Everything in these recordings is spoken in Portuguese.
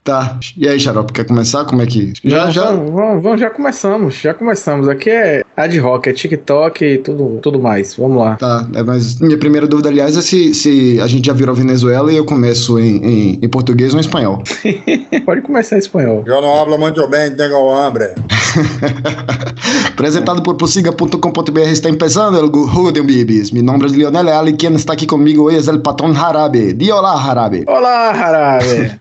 Tá. E aí, Xarope, quer começar? Como é que... Já começamos. Aqui é ad hoc, é TikTok e tudo mais. Vamos lá. Tá, mas minha primeira dúvida, aliás, é se a gente já virou Venezuela e eu começo em português ou em espanhol. Pode começar em espanhol. Eu não hablo muito bem, tengo hambre. Apresentado por Posiga.com.br, está empezando el Jugo de Bibis. Mi nombre es Lionel Leal y quien está aquí conmigo hoy es el patrón Jarabe. Di olá, Jarabe. Olá, Jarabe.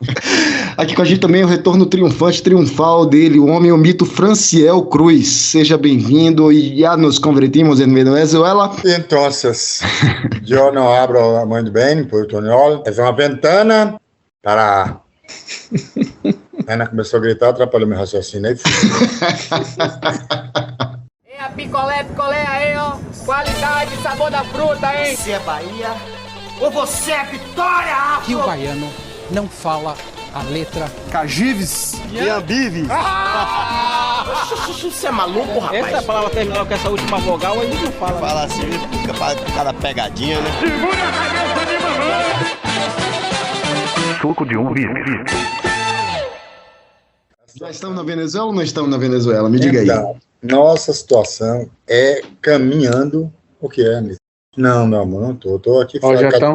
Aqui com a gente também o retorno triunfal dele, o homem, o mito Franciel Cruz. Seja bem-vindo e já nos convertimos em Venezuela. Entonces, yo no hablo muy bien portuñol. Es una ventana para... Ana começou a gritar, atrapalhou meu raciocínio. É a picolé aí, ó. Qualidade, sabor da fruta, hein? Você é Bahia ou você é Vitória, Afro? Que o baiano não fala a letra Cagives e Ambives. Você é maluco, rapaz? Essa palavra terminal com essa última vogal, a gente não fala. Fala assim, fica para cada pegadinha, né? Segura a cabeça de mamãe! Suco de uva. Já estamos na Venezuela ou não estamos na Venezuela? Me diga aí. Nossa situação é caminhando... O que é, amigo? Não, meu amor, não tô. Tô aqui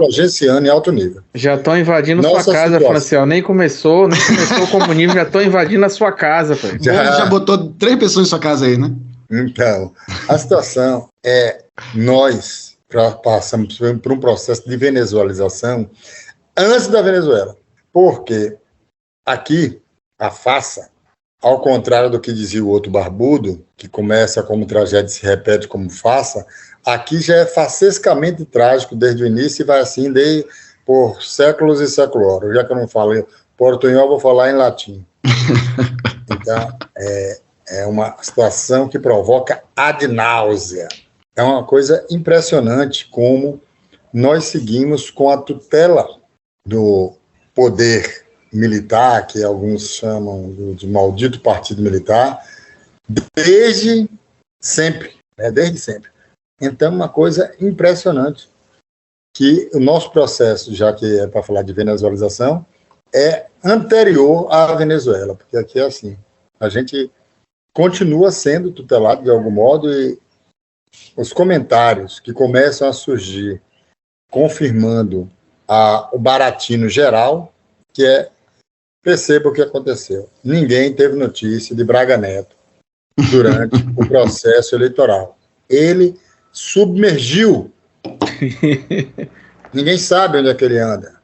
agenciando em alto nível. Já estão invadindo sua casa, Franciel. Nem começou o comunismo, já estão invadindo a sua casa, pai. Já botou 3 pessoas em sua casa aí, né? Então, a situação é... Nós passamos por um processo de venezualização antes da Venezuela. Porque aqui... A farsa, ao contrário do que dizia o outro barbudo, que começa como tragédia e se repete como farsa, aqui já é farsescamente trágico desde o início e vai assim por séculos e séculos. Já que eu não falo portunhol, vou falar em latim. Então, é uma situação que provoca ad náusea. É uma coisa impressionante como nós seguimos com a tutela do poder militar, que alguns chamam de maldito partido militar, desde sempre, desde sempre. Então, uma coisa impressionante, que o nosso processo, já que é para falar de venezualização, é anterior à Venezuela, porque aqui é assim, a gente continua sendo tutelado de algum modo e os comentários que começam a surgir confirmando o baratinho geral, que é perceba o que aconteceu. Ninguém teve notícia de Braga Neto durante o processo eleitoral. Ele submergiu. Ninguém sabe onde é que ele anda.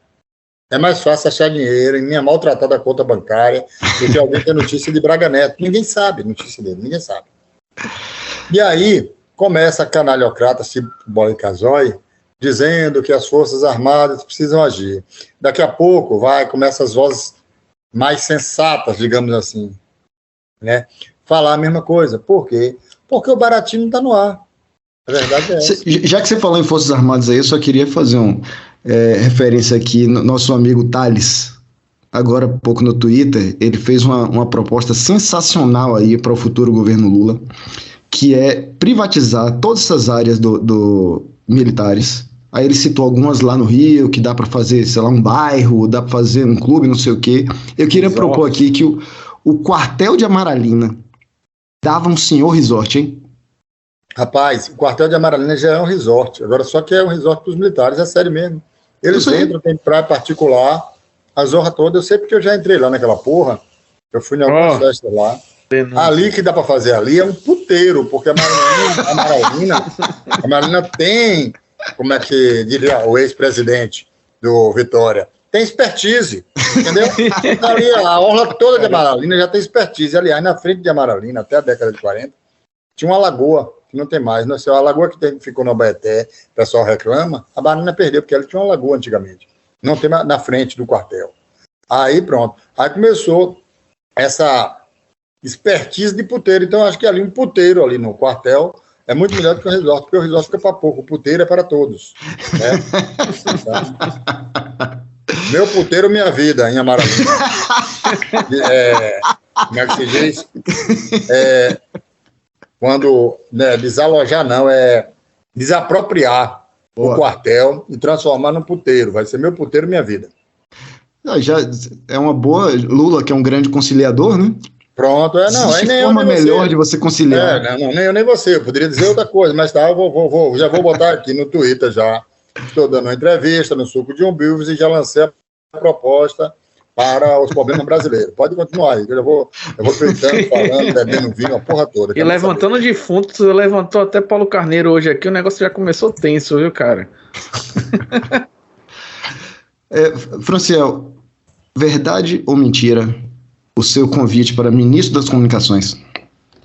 É mais fácil achar dinheiro em minha maltratada conta bancária do que alguém ter notícia de Braga Neto. Ninguém sabe notícia dele, ninguém sabe. E aí começa a canalhocrata, tipo Boy Casoy, dizendo que as Forças Armadas precisam agir. Daqui a pouco começa as vozes mais sensatas, digamos assim, né? Falar a mesma coisa. Por quê? Porque o baratinho não está no ar. A verdade é essa. Já que você falou em Forças Armadas aí, eu só queria fazer referência aqui no nosso amigo Thales. Agora há pouco no Twitter, ele fez uma proposta sensacional aí para o futuro governo Lula, que é privatizar todas essas áreas do militares. Aí ele citou algumas lá no Rio, que dá para fazer, sei lá, um bairro, dá para fazer um clube, não sei o quê. Eu queria propor aqui que o quartel de Amaralina dava um senhor resort, hein? Rapaz, o quartel de Amaralina já é um resort. Agora só que é um resort para os militares, é sério mesmo. Eles entram, tem praia particular, a zorra toda. Eu sei porque eu já entrei lá naquela porra. Eu fui em algumas festas lá. Ali que dá para fazer ali é um puteiro, porque a Amaralina tem... Como é que diria o ex-presidente do Vitória? Tem expertise, entendeu? Ali, a orla toda de Amaralina já tem expertise. Aliás, na frente de Amaralina, até a década de 40, tinha uma lagoa, que não tem mais. Não sei, a lagoa que ficou no Abaeté, o pessoal reclama, a Amaralina perdeu, porque ela tinha uma lagoa antigamente. Não tem na frente do quartel. Aí pronto. Aí começou essa expertise de puteiro. Então, acho que ali um puteiro ali no quartel é muito melhor do que o resort, porque o resort fica para pouco, o puteiro é para todos. Né? Meu puteiro, minha vida, em Amaralina. Como é que se diz? Quando desalojar, não, desapropriar o quartel e transformar num puteiro. Vai ser meu puteiro, minha vida. Já é uma boa. Lula, que é um grande conciliador, né? Pronto, não. Aí nem forma melhor de você conciliar. Nem eu nem você. Eu poderia dizer outra coisa, mas tá, já vou botar aqui no Twitter já. Estou dando uma entrevista no Suco de Umbigo e já lancei a proposta para os problemas brasileiros. Pode continuar aí, eu vou tweetando, falando, bebendo vinho, a porra toda. E levantando defuntos, levantou até Paulo Carneiro hoje aqui, o negócio já começou tenso, viu, cara? Franciel, verdade ou mentira o seu convite para ministro das Comunicações?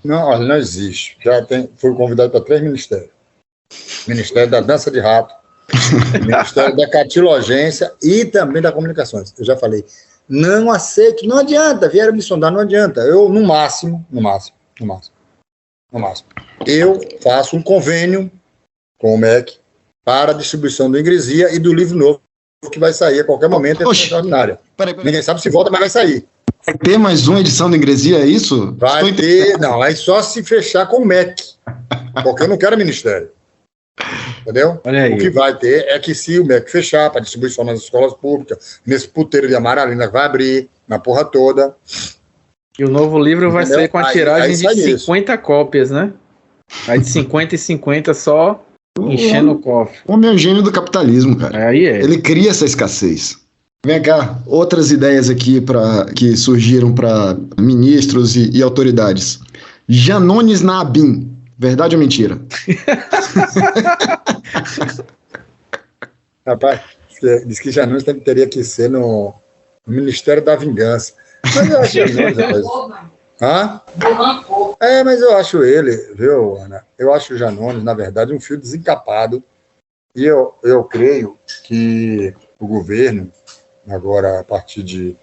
Não, olha, não existe. Fui convidado para 3 ministérios. Ministério da Dança de Rato, Ministério da Cartilogência e também da Comunicações. Eu já falei, não aceito, não adianta, vieram me sondar, não adianta. Eu, no máximo, eu faço um convênio com o MEC para a distribuição do Ingresia e do livro novo que vai sair a qualquer momento. É extraordinária. Ninguém sabe se volta, mas vai sair. Vai ter mais uma edição do Ingresia, é isso? Vai ter, não, aí só se fechar com o MEC, porque eu não quero ministério. Entendeu? O que vai ter é que se o MEC fechar para distribuição nas escolas públicas, nesse puteiro de Amaralina que vai abrir, na porra toda. E o novo livro vai sair com a tiragem de 50 cópias, né? Vai de 50 e 50 só enchendo o cofre. O meu gênio do capitalismo, cara. Aí é. Ele cria essa escassez. Vem cá, outras ideias aqui que surgiram para ministros e autoridades. Janones na ABIN. Verdade ou mentira? Rapaz, diz que Janones teria que ser no Ministério da Vingança. Mas eu acho Janones, rapaz. Hã? Mas eu acho ele, viu, Ana? Eu acho o Janones, na verdade, um fio desencapado. E eu creio que o governo, agora, a partir de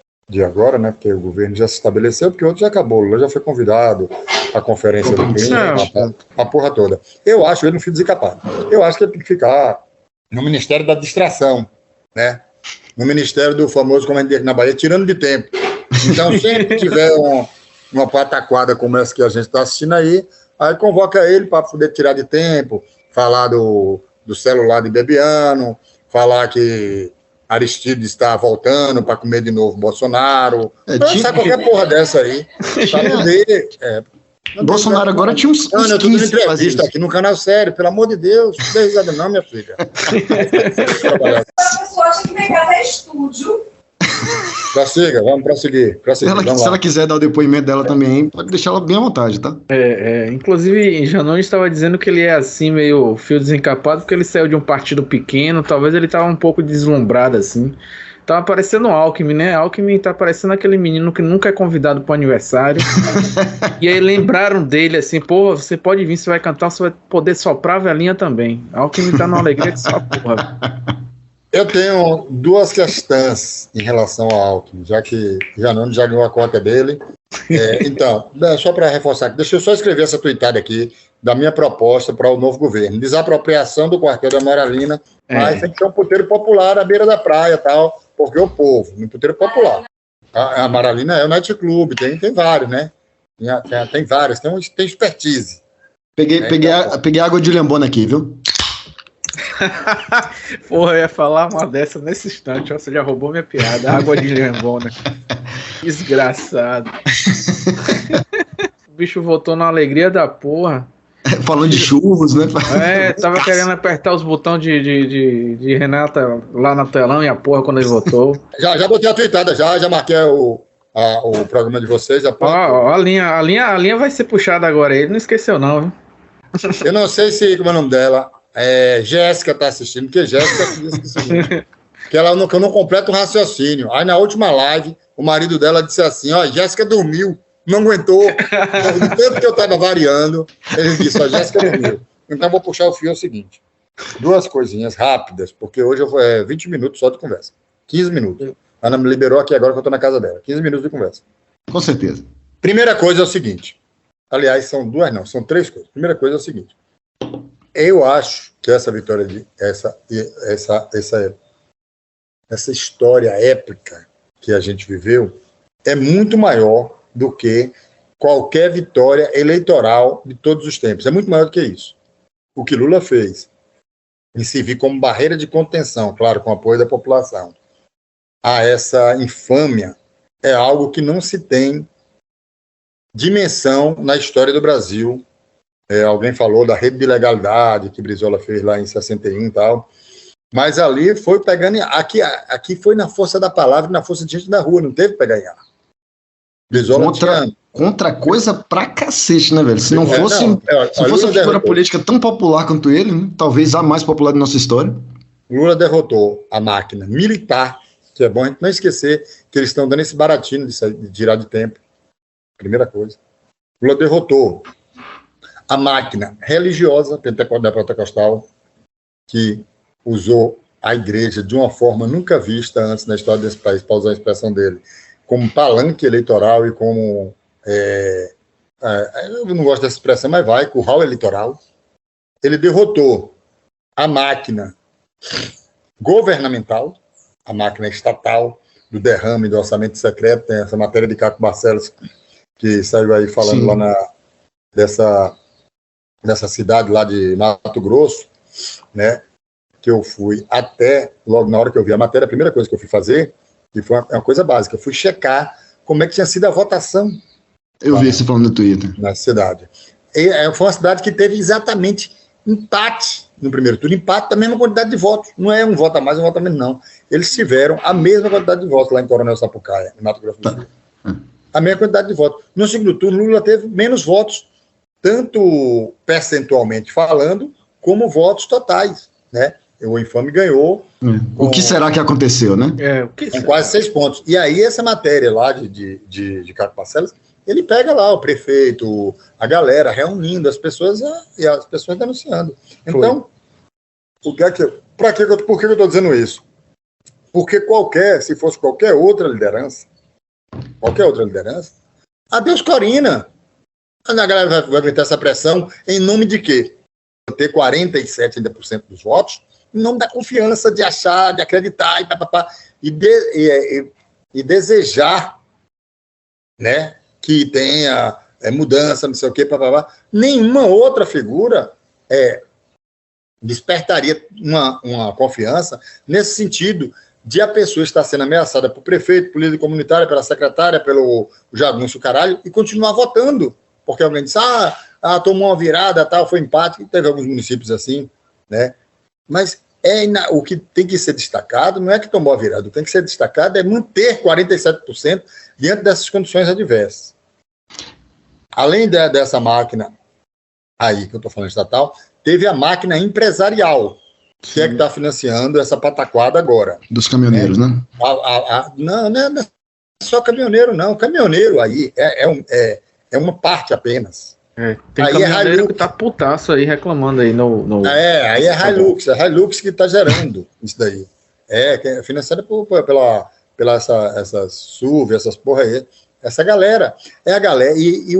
agora, né? Porque o governo já se estabeleceu, porque o outro já acabou. O Lula já foi convidado à conferência do clima, a porra toda. Eu acho ele um fio desencapado. Eu acho que ele tem que ficar no Ministério da Distração, né? No Ministério do famoso, como a gente diz aqui na Bahia, tirando de tempo. Então, sempre que tiver uma pataquada como essa que a gente está assistindo aí convoca ele para poder tirar de tempo, falar do celular de Bebiano, falar que Aristides está voltando para comer de novo Bolsonaro. Sabe qualquer porra dessa aí. Para poder. Bolsonaro agora tinha uns. Eu estou dando entrevista aqui no canal sério, pelo amor de Deus. Não dê risada, não, minha filha. A pessoa tinha que pegar até estúdio. Prossiga, vamos prosseguir. Se ela quiser dar o depoimento dela também, pode deixar ela bem à vontade, tá? Inclusive, Janones estava dizendo que ele é assim, meio fio desencapado, porque ele saiu de um partido pequeno, talvez ele estava um pouco deslumbrado, assim. Tava parecendo o Alckmin, né? Alckmin tá parecendo aquele menino que nunca é convidado pro aniversário. E aí lembraram dele, assim, pô, você pode vir, você vai cantar, você vai poder soprar a velhinha também. Alckmin tá numa alegria de sua porra. Eu tenho 2 questões em relação ao Alckmin, já que Janones já ganhou a cota dele. Então, só para reforçar, deixa eu só escrever essa tuitada aqui da minha proposta para o novo governo. Desapropriação do quartel da Amaralina, mas tem que ter um puteiro popular à beira da praia e tal, porque o povo, um puteiro popular. A Amaralina é o nightclub, tem vários, né? Tem vários, tem expertise. Peguei água de lambona aqui, viu? Porra, eu ia falar uma dessa nesse instante. Você já roubou minha piada. Água de lambona. Desgraçado. O bicho voltou na alegria da porra. Falando de churros, né? Tava querendo apertar os botões de Renata lá na telão e a porra quando ele voltou. Já botei a tweetada, já marquei o programa de vocês. A linha vai ser puxada agora. Ele não esqueceu, não, viu? Eu não sei se, como é o nome dela, Jéssica tá assistindo, porque Jéssica disse que ela não completa o raciocínio. Aí na última live, o marido dela disse assim, Jéssica dormiu, não aguentou, do tempo que eu tava variando, ele disse, Jéssica dormiu. Então vou puxar o fio, é o seguinte, 2 coisinhas rápidas, porque hoje 20 minutos só de conversa, 15 minutos. A Ana me liberou aqui agora que eu tô na casa dela, 15 minutos de conversa. Com certeza. Primeira coisa é o seguinte, aliás, são 3 coisas. Primeira coisa é o seguinte, eu acho que essa vitória essa história épica que a gente viveu é muito maior do que qualquer vitória eleitoral de todos os tempos. É muito maior do que isso. O que Lula fez em servir como barreira de contenção, claro, com o apoio da população, a essa infâmia é algo que não se tem dimensão na história do Brasil. Alguém falou da rede de legalidade que Brizola fez lá em 61 e tal, mas ali foi pegando, aqui foi na força da palavra, na força de gente da rua, não teve para ganhar. Brizola contra coisa pra cacete, né, velho? Se não fosse uma figura política tão popular quanto ele, né? Talvez a mais popular da nossa história. Lula derrotou a máquina militar, que é bom a gente não esquecer que eles estão dando esse baratinho de tirar de tempo. Primeira coisa. Lula derrotou a máquina religiosa da pentecostal, que usou a igreja de uma forma nunca vista antes na história desse país, para usar a expressão dele, como palanque eleitoral e como... eu não gosto dessa expressão, mas vai, curral eleitoral. Ele derrotou a máquina governamental, a máquina estatal, do derrame do orçamento secreto. Tem essa matéria de Caco Barcelos, que saiu aí falando Sim. lá dessa cidade lá de Mato Grosso, né, que eu fui até, logo na hora que eu vi a matéria, a primeira coisa que eu fui fazer, e foi uma coisa básica, eu fui checar como é que tinha sido a votação. Eu vi você falando no Twitter. Na cidade. Foi uma cidade que teve exatamente empate no primeiro turno, empate da mesma quantidade de votos, não é um voto a mais, um voto a menos, não. Eles tiveram a mesma quantidade de votos lá em Coronel Sapucaia, em Mato Grosso do Sul. A mesma quantidade de votos. No segundo turno, Lula teve menos votos, tanto percentualmente falando, como votos totais, né? O infame ganhou. O que será que aconteceu, né? Com quase 6 pontos. E aí, essa matéria lá de Caco Barcelos, ele pega lá o prefeito, a galera reunindo as pessoas e as pessoas denunciando. Então, por que eu estou dizendo isso? Porque se fosse qualquer outra liderança, adeus Corina. A galera vai aguentar essa pressão em nome de quê? Ter 47% dos votos, em nome da confiança, de achar, de acreditar, e desejar, né, que tenha mudança, não sei o quê, Nenhuma outra figura despertaria uma confiança nesse sentido de a pessoa estar sendo ameaçada por prefeito, por líder comunitária, pela secretária, pelo jagunço caralho, e continuar votando. Porque alguém disse, tomou uma virada, tal, foi empate, e teve alguns municípios assim, né? Mas o que tem que ser destacado não é que tomou a virada, o que tem que ser destacado é manter 47% diante dessas condições adversas. Além dessa máquina aí que eu estou falando estatal, teve a máquina empresarial, que é que está financiando essa pataquada agora. Dos caminhoneiros, né? Não é só caminhoneiro, não. Caminhoneiro aí é uma parte apenas. Tem aí caminhoneiro que tá putaço aí reclamando aí no... aí é Hilux que tá gerando isso daí. Que é financiada pela essas SUV, essas porra aí. Essa galera. A galera. E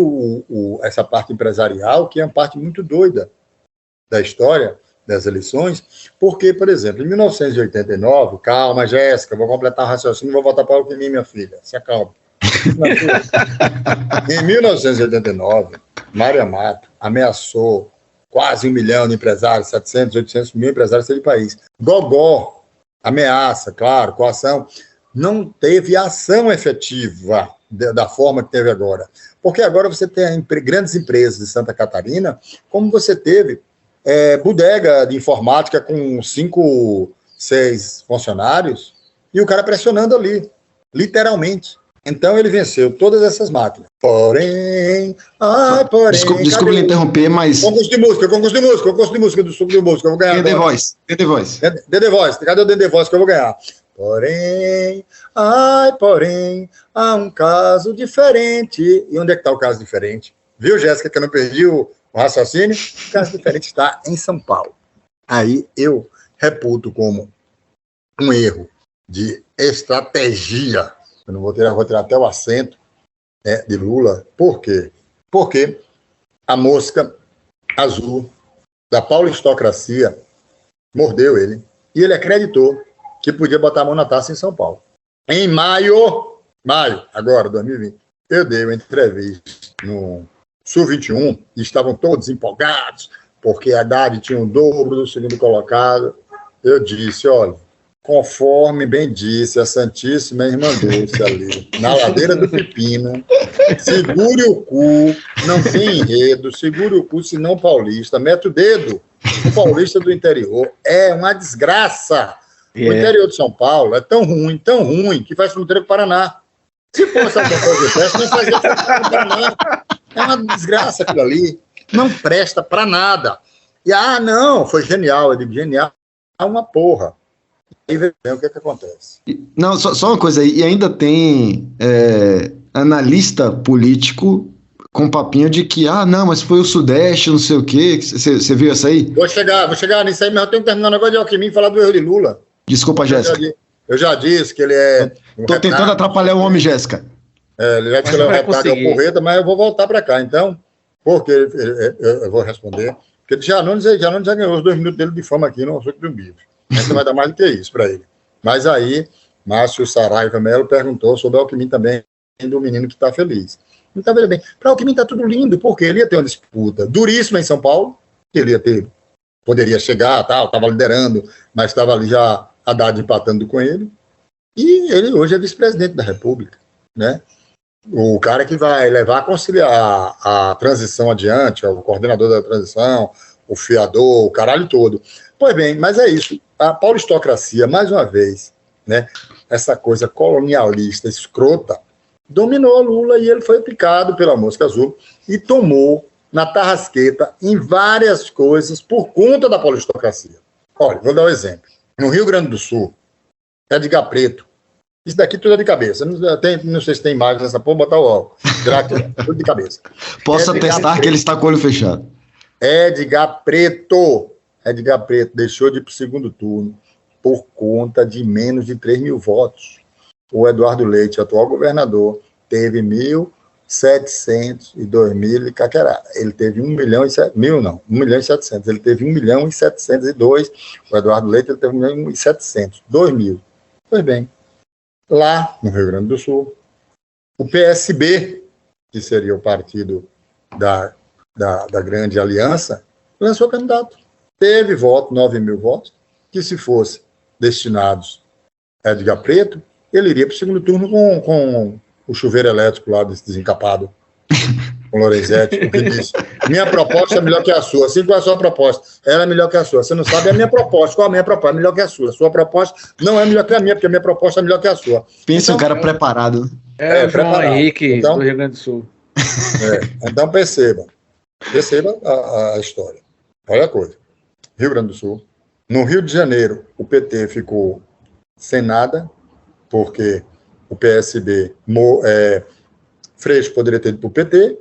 essa parte empresarial, que é uma parte muito doida da história das eleições, porque, por exemplo, em 1989, calma, Jéssica, vou completar o raciocínio, vou voltar para o Alckmin, minha filha, se acalma. Em 1989, Mário Amato ameaçou quase 1 milhão de empresários, 700, 800 mil empresários do país. Gogó, ameaça, claro, coação, não teve ação efetiva da forma que teve agora. Porque agora você tem grandes empresas de Santa Catarina, como você teve bodega de informática com 5, 6 funcionários, e o cara pressionando ali, literalmente. Então ele venceu todas essas máquinas. Porém... Desculpa lhe interromper, mas... Concurso de música do Suco de Música, eu vou ganhar. The Voice. Cadê o The Voice que eu vou ganhar? Porém, há um caso diferente. E onde é que está o caso diferente? Viu, Jéssica, que eu não perdi o raciocínio? O caso diferente está em São Paulo. Aí eu reputo como um erro de estratégia. Eu não vou tirar até o acento de Lula. Por quê? Porque a mosca azul da paulistocracia mordeu ele e ele acreditou que podia botar a mão na taça em São Paulo. Em maio agora, 2020, eu dei uma entrevista no Sul 21 e estavam todos empolgados porque a Haddad tinha o dobro do segundo colocado. Eu disse, olha, conforme bem disse a Santíssima Irmã Dulce ali, na ladeira do Pepino, segure o cu, não tem enredo, segure o cu, senão paulista, mete o dedo, o paulista do interior, é uma desgraça. O interior de São Paulo é tão ruim, que faz fronteira com o Paraná. Se fosse a coisa de presta, não fazia fronteira com o Paraná. É uma desgraça aquilo ali, não presta para nada. E, não, foi genial, eu digo, genial é uma porra. E vê o que acontece. Não, só uma coisa aí, e ainda tem analista político com papinho de que, não, mas foi o Sudeste, não sei o quê, você viu essa aí? Vou chegar nisso aí, mas eu tenho que terminar o negócio de Alckmin e falar do erro de Lula. Desculpa, Jéssica. Eu já disse que ele é... Tô tentando atrapalhar o homem, Jéssica. Ele já disse que ele é um retardo ao porreta, mas eu vou voltar para cá, então, porque eu vou responder, porque Janones já ganhou os 2 minutos dele de fama aqui no Açúcar de um Bife. Então vai dar mais do que isso para ele. Mas aí, Márcio Saraiva Melo perguntou sobre o Alckmin também, do menino que está feliz. Então, veja bem, para o Alckmin está tudo lindo, porque ele ia ter uma disputa duríssima em São Paulo, que ele poderia chegar, estava liderando, mas estava ali já Haddad empatando com ele, e ele hoje é vice-presidente da República, né? O cara que vai levar a conciliar a transição adiante, o coordenador da transição, o fiador, o caralho todo. Pois bem, mas é isso. A paulistocracia, mais uma vez, né, essa coisa colonialista, escrota, dominou Lula e ele foi picado pela mosca azul e tomou na tarrasqueta em várias coisas por conta da paulistocracia. Olha, vou dar um exemplo. No Rio Grande do Sul, Edgar Preto, isso daqui tudo é de cabeça. Não sei se tem imagem nessa porra, botar o óculos. Drácula, tudo de cabeça. Posso atestar que ele está com o olho fechado. Edgar Preto deixou de ir para o segundo turno por conta de menos de 3 mil votos. O Eduardo Leite, atual governador, teve 1.702 mil e caquerada. Ele teve 1.700.000. Ele teve 1.702.000. O Eduardo Leite ele teve 1.700.000. 2 mil. Pois bem, lá no Rio Grande do Sul, o PSB, que seria o partido da grande aliança, lançou candidato. Teve voto, 9 mil votos, que se fosse destinados a Edgar Preto, ele iria para o segundo turno com o chuveiro elétrico lá desse desencapado, com Lorenzetti, porque disse, minha proposta é melhor que a sua. Assim, qual é a sua proposta? Ela é melhor que a sua. Você não sabe a minha proposta. Qual a minha proposta? É melhor que a sua. A sua proposta não é melhor que a minha, porque a minha proposta é melhor que a sua. Pensa um cara preparado. O João Henrique do Rio Grande do Sul. Então perceba a história. Olha a coisa. Rio Grande do Sul. No Rio de Janeiro, o PT ficou sem nada, porque o PSB, Freixo poderia ter ido para o PT,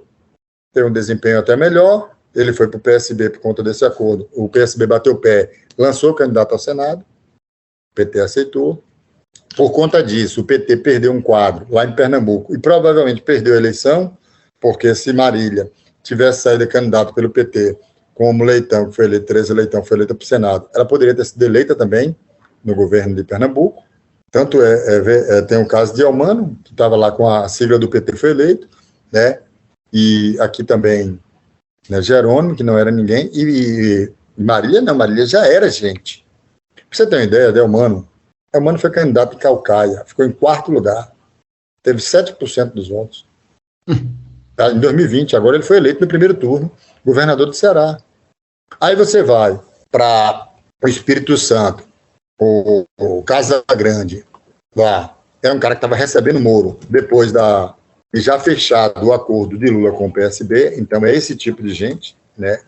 ter um desempenho até melhor, ele foi para o PSB por conta desse acordo, o PSB bateu o pé, lançou o candidato ao Senado, o PT aceitou, por conta disso, o PT perdeu um quadro lá em Pernambuco, e provavelmente perdeu a eleição, porque se Marília tivesse saído candidato pelo PT, como Leitão, que foi eleito, Tereza Leitão, foi eleita para o Senado, ela poderia ter sido eleita também no governo de Pernambuco. Tanto tem o caso de Elmano, que estava lá com a sigla do PT, foi eleito, né? E aqui também, né, Jerônimo, que não era ninguém, e Marília não, Marília já era gente. Pra você ter uma ideia, de Elmano foi candidato em Caucaia, ficou em 4º lugar, teve 7% dos votos. Em 2020, agora ele foi eleito no primeiro turno, governador do Ceará. Aí você vai para o Espírito Santo, o Casagrande, lá, era um cara que estava recebendo Moro, depois de já fechado o acordo de Lula com o PSB, então é esse tipo de gente, né?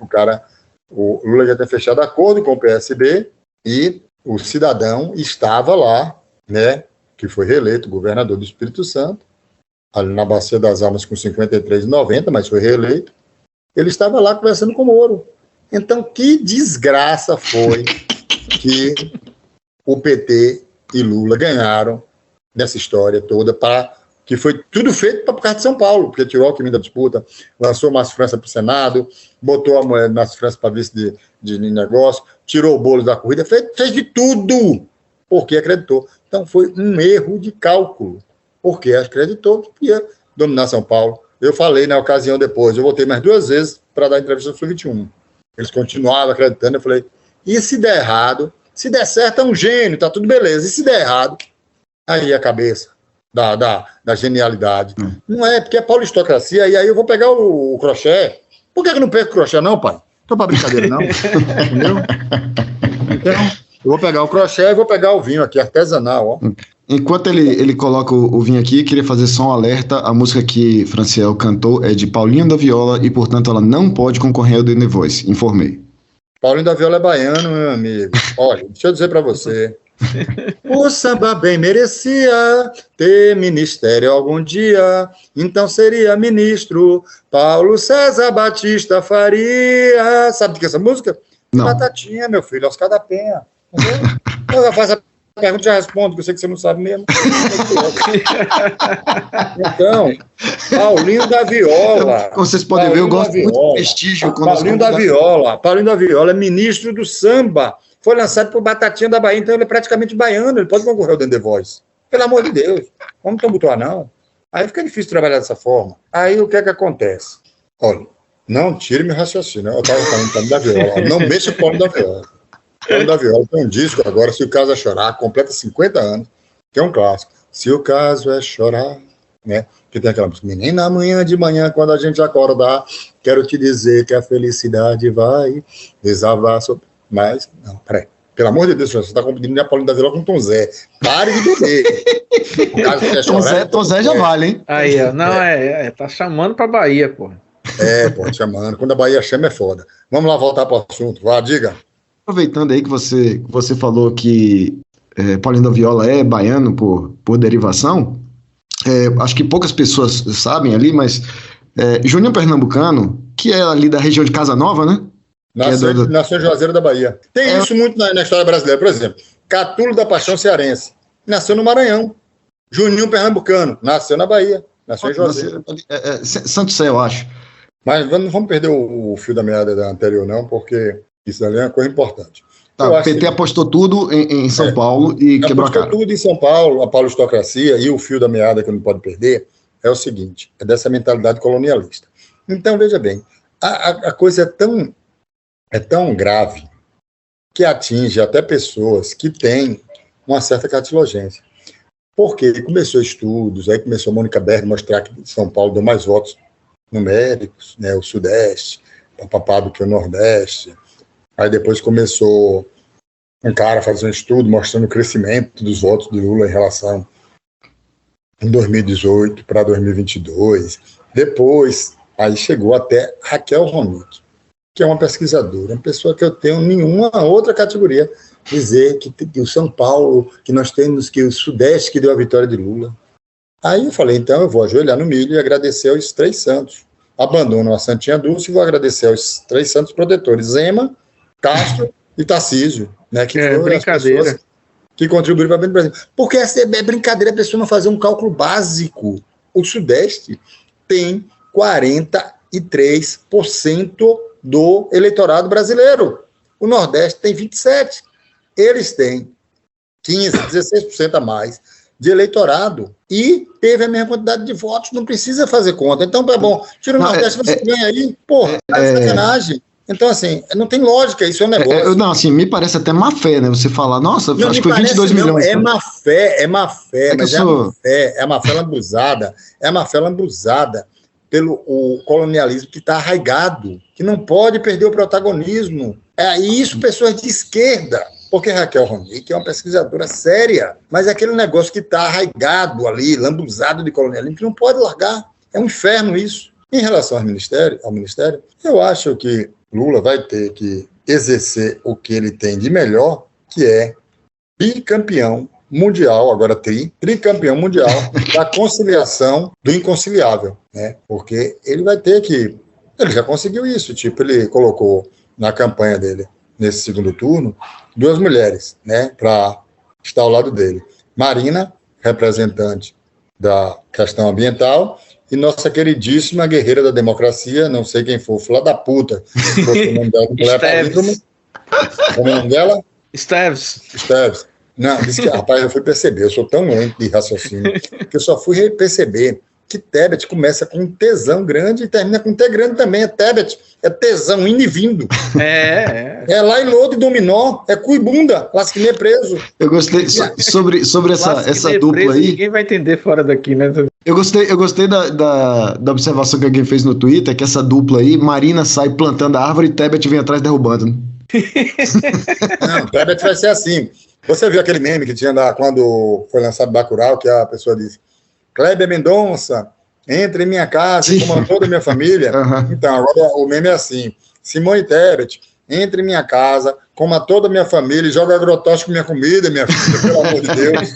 O Lula já tinha fechado acordo com o PSB e o cidadão estava lá, né? Que foi reeleito governador do Espírito Santo, ali na Bacia das Almas com 53,90, mas foi reeleito. Ele estava lá conversando com o Moro. Então, que desgraça foi que o PT e Lula ganharam nessa história toda, que foi tudo feito por causa de São Paulo, porque tirou o Alckmin da disputa, lançou o Márcio França para o Senado, botou a mulher Márcio França para vice de negócio, tirou o Boulos da corrida, fez de tudo, porque acreditou. Então, foi um erro de cálculo, porque acreditou que ia dominar São Paulo. Eu falei na ocasião depois, eu voltei mais 2 vezes para dar entrevista no Sul 21. Eles continuavam acreditando, eu falei, e se der errado, Se der certo, é um gênio, tá tudo beleza. E se der errado, aí a cabeça da genialidade. Não é, porque é paulistocracia, e aí eu vou pegar o crochê. Por que eu não pego o crochê, não, pai? Tô pra brincadeira, não. Entendeu? Então, eu vou pegar o crochê e vou pegar o vinho aqui, artesanal, ó. Enquanto ele coloca o vinho aqui, queria fazer só um alerta. A música que Franciel cantou é de Paulinho da Viola e, portanto, ela não pode concorrer ao The Voice. Informei. Paulinho da Viola é baiano, meu amigo. Olha, deixa eu dizer pra você. O samba bem merecia ter ministério algum dia, então seria ministro Paulo César Batista Faria. Sabe de que é essa música? Não. Batatinha, meu filho, Oscar da Penha. Eu já faço a pergunta e já respondo, que eu sei que você não sabe mesmo. Então, Paulinho da Viola. Como vocês podem ver, eu gosto muito do prestígio. Paulinho da Viola é ministro do samba. Foi lançado por Batatinha da Bahia, então ele é praticamente baiano, ele pode concorrer ao The Voice. Pelo amor de Deus, vamos tumultuar não? Aí fica difícil trabalhar dessa forma. Aí o que é que acontece? Olha, não tire meu raciocínio, eu estava falando do Paulinho da Viola, não mexa com o Paulinho da Viola. O Paulinho da Viola tem um disco agora, Se o Caso é Chorar, completa 50 anos, que é um clássico. Se o caso é chorar, né? Que tem aquela música, menina, amanhã de manhã, quando a gente acordar, quero te dizer que a felicidade vai desabar sobre... Mas, não, peraí. Pelo amor de Deus, você está competindo a Paulinho da Viola com Tom Zé. Pare de beber. Tom Zé já vale, hein? Aí, ó. Não, tá chamando pra Bahia, pô. Pô, chamando. Quando a Bahia chama é foda. Vamos lá voltar pro assunto. Vá, diga. Aproveitando aí que você falou que Paulinho da Viola é baiano por derivação, acho que poucas pessoas sabem ali, mas Juninho Pernambucano, que é ali da região de Casa Nova, né? Nasceu em Juazeiro da Bahia. Tem isso muito na história brasileira. Por exemplo, Catulo da Paixão Cearense. Nasceu no Maranhão. Juninho Pernambucano. Nasceu na Bahia. Nasceu em Juazeiro. Santo Céu, acho. Mas não vamos perder o fio da meada da anterior, não, porque isso ali é uma coisa importante. Tá, o PT apostou tudo em São Paulo e quebrou a cara. Apostou tudo em São Paulo, a paulistocracia, e o fio da meada que não pode perder é o seguinte, é dessa mentalidade colonialista. Então, veja bem, a coisa é tão grave que atinge até pessoas que têm uma certa catilogência. Porque começou estudos, aí começou a Mônica Berg mostrar que São Paulo deu mais votos numéricos, né, o Sudeste, papapá do que o Nordeste. Aí depois começou um cara a fazer um estudo mostrando o crescimento dos votos de Lula em relação em 2018 para 2022. Depois, aí chegou até Raquel Ronick, que é uma pesquisadora, uma pessoa que eu tenho nenhuma outra categoria, dizer que o São Paulo, que nós temos, que o Sudeste que deu a vitória de Lula. Aí eu falei, então eu vou ajoelhar no milho e agradecer aos 3 santos. Abandono a Santinha Dulce e vou agradecer aos 3 santos protetores, Zema, Castro e Tarcísio, né, que foram brincadeira. As pessoas que contribuíram para o bem do Brasil. Porque essa é brincadeira, a pessoa não fazer um cálculo básico. O Sudeste tem 43% do eleitorado brasileiro. O Nordeste tem 27%. Eles têm 15%, 16% a mais de eleitorado e teve a mesma quantidade de votos, não precisa fazer conta. Então, tá bom, tira o Nordeste, você ganha aí, porra, sacanagem. Então, assim, não tem lógica, isso é um negócio. Não, assim, me parece até má fé, né? Você falar, nossa, não, acho que foi 22 milhões. É má fé, mas é má fé lambrusada pelo colonialismo que está arraigado, que não pode perder o protagonismo. E isso pessoas de esquerda, porque Raquel Ronick é uma pesquisadora séria, mas é aquele negócio que está arraigado ali, lambuzado de colonialismo, que não pode largar. É um inferno isso. Em relação ao ministério, eu acho que Lula vai ter que exercer o que ele tem de melhor, que é bicampeão mundial, agora tricampeão mundial da conciliação do inconciliável, né? Porque ele vai ter que... Ele já conseguiu isso, tipo, ele colocou na campanha dele, nesse segundo turno, 2 mulheres, né, para estar ao lado dele. Marina, representante da questão ambiental, e nossa queridíssima guerreira da democracia, não sei quem for, filha da puta. O nome dela? Esteves. Não, disse que, rapaz, eu fui perceber, eu sou tão lento de raciocínio, que eu só fui perceber que Tebet começa com um tesão grande e termina com um T grande também. É Tebet, é tesão indo e vindo. É lá em Lodo e Dominó, é cu e bunda, Lasquinê preso. Eu gostei sobre essa dupla preso, aí. Ninguém vai entender fora daqui, né? Eu gostei da observação que alguém fez no Twitter, que essa dupla aí, Marina sai plantando a árvore e Tebet vem atrás derrubando. Né? Não, Tebet vai ser assim. Você viu aquele meme que tinha quando foi lançado Bacurau, que a pessoa disse: Kleber Mendonça, entre em minha casa e coma toda a minha família. Uhum. Então, agora o meme é assim: Simone Tebet, entre em minha casa, coma toda a minha família e joga agrotóxico com minha comida, minha filha, pelo amor de Deus.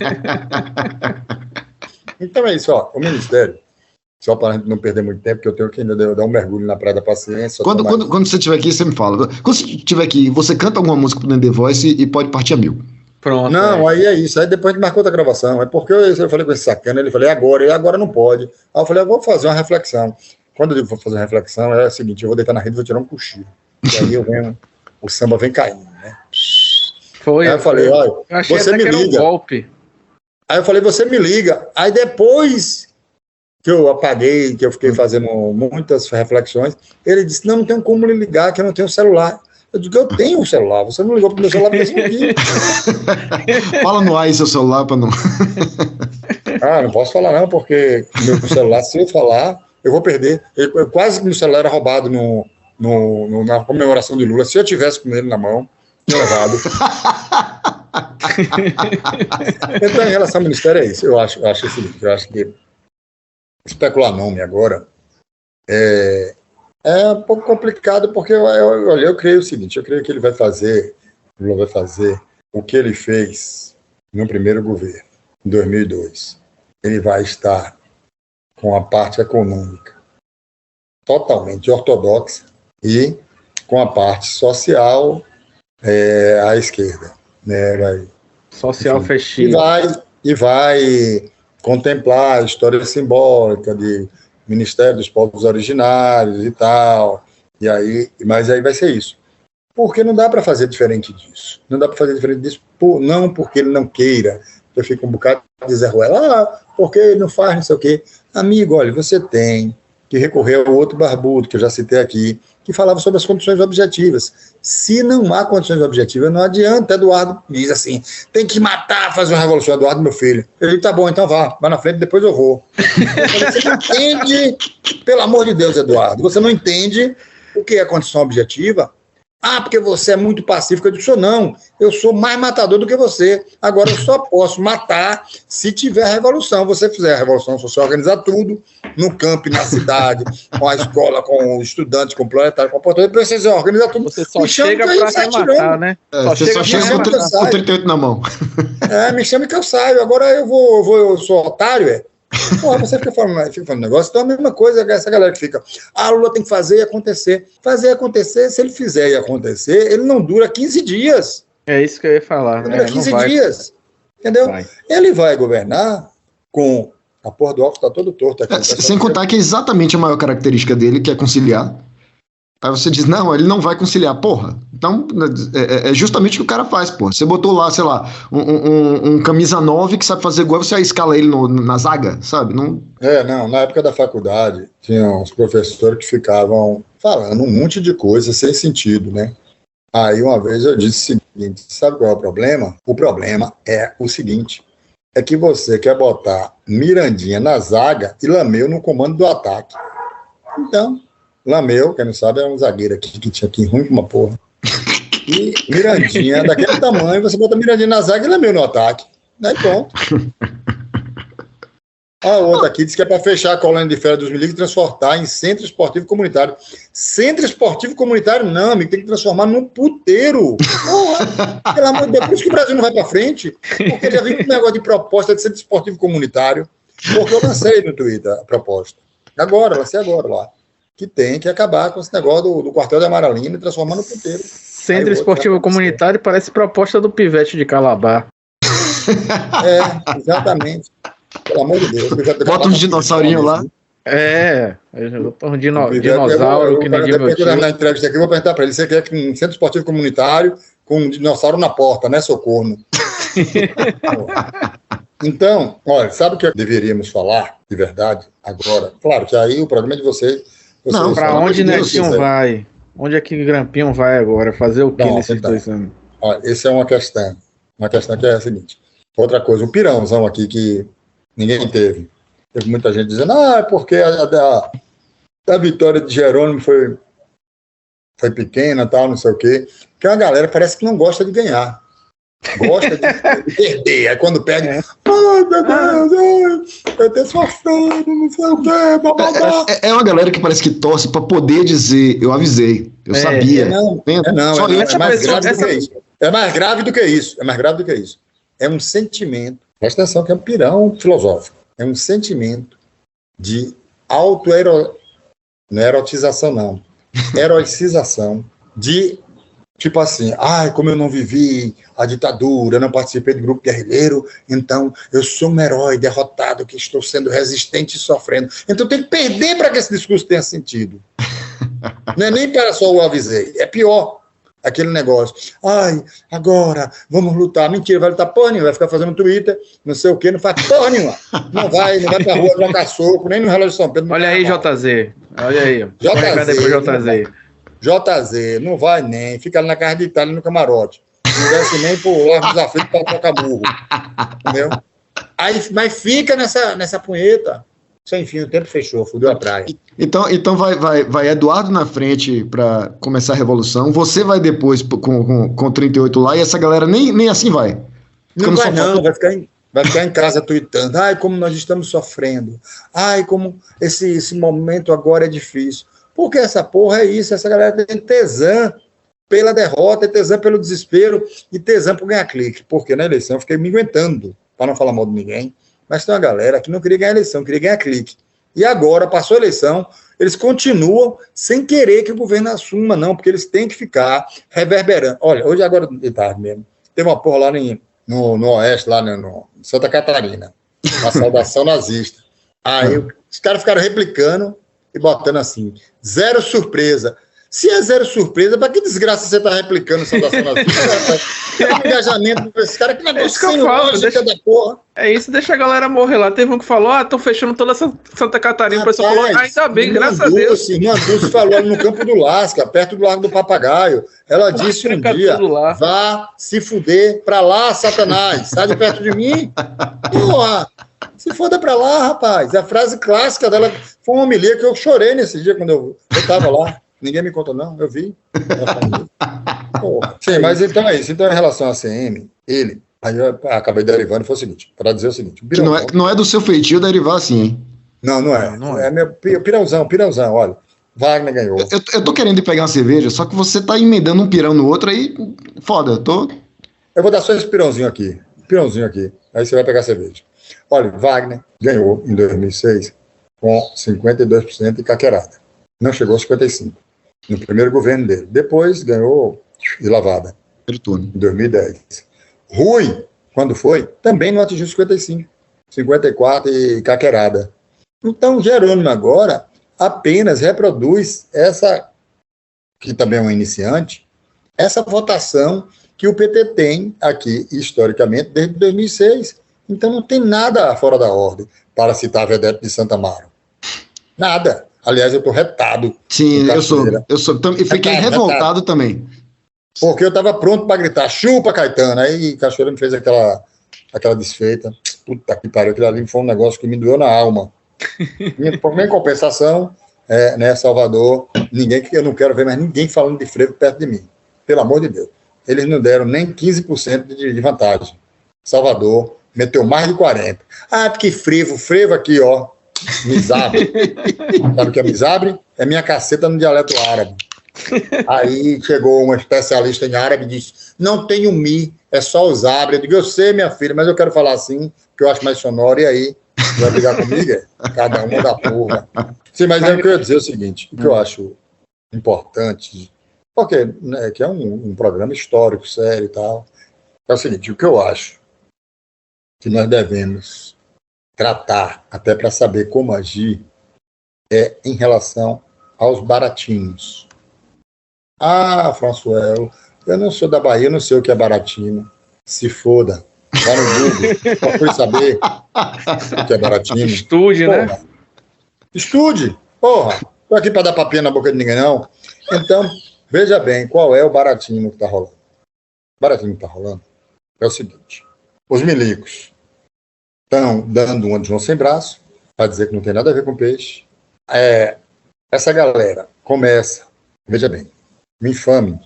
Então é isso, ó, o Ministério, só para a gente não perder muito tempo, porque eu tenho que ainda dar um mergulho na Praia da Paciência. Quando você estiver aqui, você me fala. Quando você estiver aqui, você canta alguma música pro The Voice e pode partir a 1000. Pronto. Não, aí é isso. Aí depois a gente marcou outra gravação. É porque eu falei com esse sacana, ele falou, agora não pode. Aí eu falei, eu vou fazer uma reflexão. Quando eu digo vou fazer uma reflexão, é o seguinte, eu vou deitar na rede e vou tirar um cochilo. E aí o samba vem caindo, né? Foi. Aí eu falei, olha, você me liga. Um golpe. Aí eu falei, você me liga. Aí depois que eu apaguei, que eu fiquei fazendo muitas reflexões, ele disse, não tem como lhe ligar, que eu não tenho celular. Eu digo, eu tenho um celular, você não ligou pro meu celular porque você não viu. Fala no ar aí seu celular para não... Não posso falar não, porque meu celular, se eu falar, eu vou perder. Quase que meu celular era roubado na comemoração de Lula. Se eu tivesse com ele na mão, tinha levado. Então, em relação ao Ministério, é isso. Eu acho o seguinte, eu acho que especular nome agora é um pouco complicado, porque eu creio o seguinte, eu creio que Lula vai fazer o que ele fez no primeiro governo, em 2002. Ele vai estar com a parte econômica totalmente ortodoxa e com a parte social à esquerda. Né? Social festiva. E vai contemplar a história simbólica de Ministério dos Povos Originários e tal, mas aí vai ser isso. Porque não dá para fazer diferente disso. Não dá para fazer diferente disso, não porque ele não queira. Eu fico um bocado de Zé Ruela, porque ele não faz, não sei o quê. Amigo, olha, você tem que recorrer ao outro barbudo, que eu já citei aqui, que falava sobre as condições objetivas. Se não há condições objetivas, não adianta. Eduardo diz assim, tem que matar, fazer uma revolução. Eduardo, meu filho. Ele tá bom, então vá na frente, depois eu vou. Você não entende, pelo amor de Deus, Eduardo, você não entende o que é condição objetiva? Porque você é muito pacífico. Eu disse, não, eu sou mais matador do que você. Agora eu só posso matar se tiver revolução. Você fizer a revolução, se você organizar tudo, no campo, na cidade, com a escola, com os estudantes, com o proletário, com a portaria, você organiza tudo. Você só chega para matar, né? Você chega com 38 na mão. Me chama que eu saio. Agora eu sou otário, Porra, você fica falando negócio, então é a mesma coisa que essa galera que fica, Lula tem que fazer e acontecer. Fazer e acontecer, se ele fizer e acontecer, ele não dura 15 dias. É isso que eu ia falar. Dura 15 dias. Entendeu? Ele vai governar com... A porra do óculos tá todo torto aqui. Sem contar que é exatamente a maior característica dele, que é conciliar. Aí você diz, não, ele não vai conciliar. Porra, então é justamente o que o cara faz, porra. Você botou lá, sei lá, um camisa 9 que sabe fazer gol, você escala ele na zaga, sabe? Não... na época da faculdade, tinha uns professores que ficavam falando um monte de coisa sem sentido, né? Aí uma vez eu disse o seguinte, sabe qual é o problema? O problema é o seguinte, é que você quer botar Mirandinha na zaga e Lameu no comando do ataque. Então... Lameu, quem não sabe, é um zagueiro aqui que tinha aqui ruim com uma porra. E Mirandinha, daquele tamanho, você bota Mirandinha na zaga e Lameu no ataque. Aí pronto. A outra aqui diz que é para fechar a colônia de férias dos milicos e transportar em centro esportivo comunitário. Centro esportivo comunitário não, amigo, tem que transformar num puteiro. Porra, pelo amor de Deus, por isso que o Brasil não vai para frente. Porque já vi um negócio de proposta de centro esportivo comunitário. Porque eu lancei no Twitter a proposta. Lancei agora lá. Que tem que acabar com esse negócio do quartel de Amaralina e transformar no puteiro. Centro esportivo comunitário parece proposta do Pivete de Calabar. Exatamente. Pelo amor de Deus. Bota uns dinossaurinhos lá. Um dinossauro que nem depois que eu terminar a entrevista aqui, eu vou perguntar para ele, você quer um centro esportivo comunitário com um dinossauro na porta, né, Socorro? Então, olha, sabe o que deveríamos falar de verdade agora? Claro que aí o programa é de vocês. Não, para onde Netinho vai? Onde é que Grampinho vai agora? Fazer o que nesses 2 anos? Olha, essa é uma questão. Uma questão que é a seguinte. Outra coisa, um pirãozão aqui que ninguém teve. Teve muita gente dizendo, porque a vitória de Jerônimo foi pequena, tal, não sei o quê. Porque a galera parece que não gosta de ganhar. Gosta de perder. Aí quando perde, ai meu Deus, eu tô sofrendo, não sei o quê, bababá. É uma galera que parece que torce para poder dizer, eu avisei, eu sabia. É mais grave do que isso. É mais grave do que isso. É mais grave do que isso. É um sentimento, presta atenção que é um pirão filosófico, é um sentimento de não é erotização não, heroicização de, tipo assim, como eu não vivi a ditadura, não participei do grupo guerrilheiro, então eu sou um herói derrotado que estou sendo resistente e sofrendo. Então tem que perder para que esse discurso tenha sentido. Não é nem para só o avisei, é pior. Aquele negócio, agora vamos lutar. Mentira, vai lutar porra nenhuma, vai ficar fazendo Twitter, não sei o que, não faz porra nenhuma. Não vai pra rua trocar soco, nem no relógio de São Pedro. Olha aí, JZ. Olha aí. JZ, não vai nem, fica ali na casa de Itália, no camarote. Não desce nem pro Largo dos Aflitos para tocar burro. Entendeu? Mas fica nessa punheta. Sem fim, o tempo fechou, fudeu a praia. Então vai Eduardo na frente para começar a revolução, você vai depois com 38 lá, e essa galera nem assim vai. Não vai não, vai ficar em casa tweetando, como nós estamos sofrendo, como esse momento agora é difícil. Porque essa porra é isso, essa galera tem tesão pela derrota, tesão pelo desespero e tesão por ganhar clique. Porque na eleição eu fiquei me aguentando, para não falar mal de ninguém. Mas tem uma galera que não queria ganhar eleição, queria ganhar clique. E agora, passou a eleição, eles continuam sem querer que o governo assuma, não, porque eles têm que ficar reverberando. Olha, hoje, agora de tarde mesmo, teve uma porra lá no Oeste, lá no Santa Catarina, uma saudação nazista. Aí os caras ficaram replicando e botando assim, 0 surpresa. Se é 0 surpresa, para que desgraça você está replicando saudação nazista? Tem um engajamento com esse cara que não é possível, da porra. É isso, deixa a galera morrer lá. Teve um que falou, estão fechando toda essa Santa Catarina. O pessoal falou, ainda bem, graças a Deus. Irmã Dulce falou ali no Campo do Lasca, perto do Largo do Papagaio. Ela disse um dia, vá se fuder pra lá, Satanás. Sai de perto de mim. Porra, se foda pra lá, rapaz. A frase clássica dela foi uma homilia que eu chorei nesse dia quando eu tava lá. Ninguém me contou, não, eu vi. Sim, mas então é isso. Então, em relação à CM, aí eu acabei derivando, foi o seguinte, para dizer o seguinte. Que não é do seu feitio derivar assim, hein? Não é. Não é. É meu pirãozão, olha. Wagner ganhou. Eu tô querendo pegar uma cerveja, só que você tá emendando um pirão no outro aí, foda, Eu vou dar só esse pirãozinho aqui, aí você vai pegar a cerveja. Olha, Wagner ganhou em 2006 com 52% de caquerada. Não chegou a 55%. No primeiro governo dele. Depois ganhou de lavada. Em 2010. Rui, quando foi, também não atingiu 55%. 54% e caquerada. Então, Jerônimo agora apenas reproduz essa, que também é um iniciante, essa votação que o PT tem aqui, historicamente, desde 2006. Então, não tem nada fora da ordem, para citar a vedete de Santa Amaro. Nada. Aliás, eu estou retado. Sim, eu sou. E fiquei revoltado também. Porque eu estava pronto para gritar, chupa, Caetano. Aí Cachoeira me fez aquela desfeita. Puta que pariu, aquilo ali foi um negócio que me doeu na alma. Em compensação, né, Salvador, eu não quero ver mais ninguém falando de frevo perto de mim. Pelo amor de Deus. Eles não deram nem 15% de vantagem. Salvador meteu mais de 40%. Porque frevo aqui, ó. Misabre. Sabe o que é misabre? É minha caceta no dialeto árabe. Aí chegou uma especialista em árabe e disse, não tenho mi, é só o zabre. Eu digo, eu sei, minha filha, mas eu quero falar assim, porque eu acho mais sonoro, e aí vai brigar comigo? Cada uma da porra. Sim, mas eu queria dizer o seguinte, o que eu acho importante, porque né, que é um programa histórico, sério e tal, é o seguinte, o que eu acho que nós devemos tratar, até para saber como agir, é em relação aos baratinhos. Françoel, eu não sou da Bahia, eu não sei o que é baratinho. Se foda. Vai no Google, procure saber o que é Baratino. Estude, porra, né? Estude. Porra, tô aqui para dar papinha na boca de ninguém, não. Então, veja bem, qual é o Baratino que está rolando. O Baratino que está rolando é o seguinte. Os milicos estão dando uma de João sem braço, para dizer que não tem nada a ver com peixe. Essa galera começa, veja bem, o infame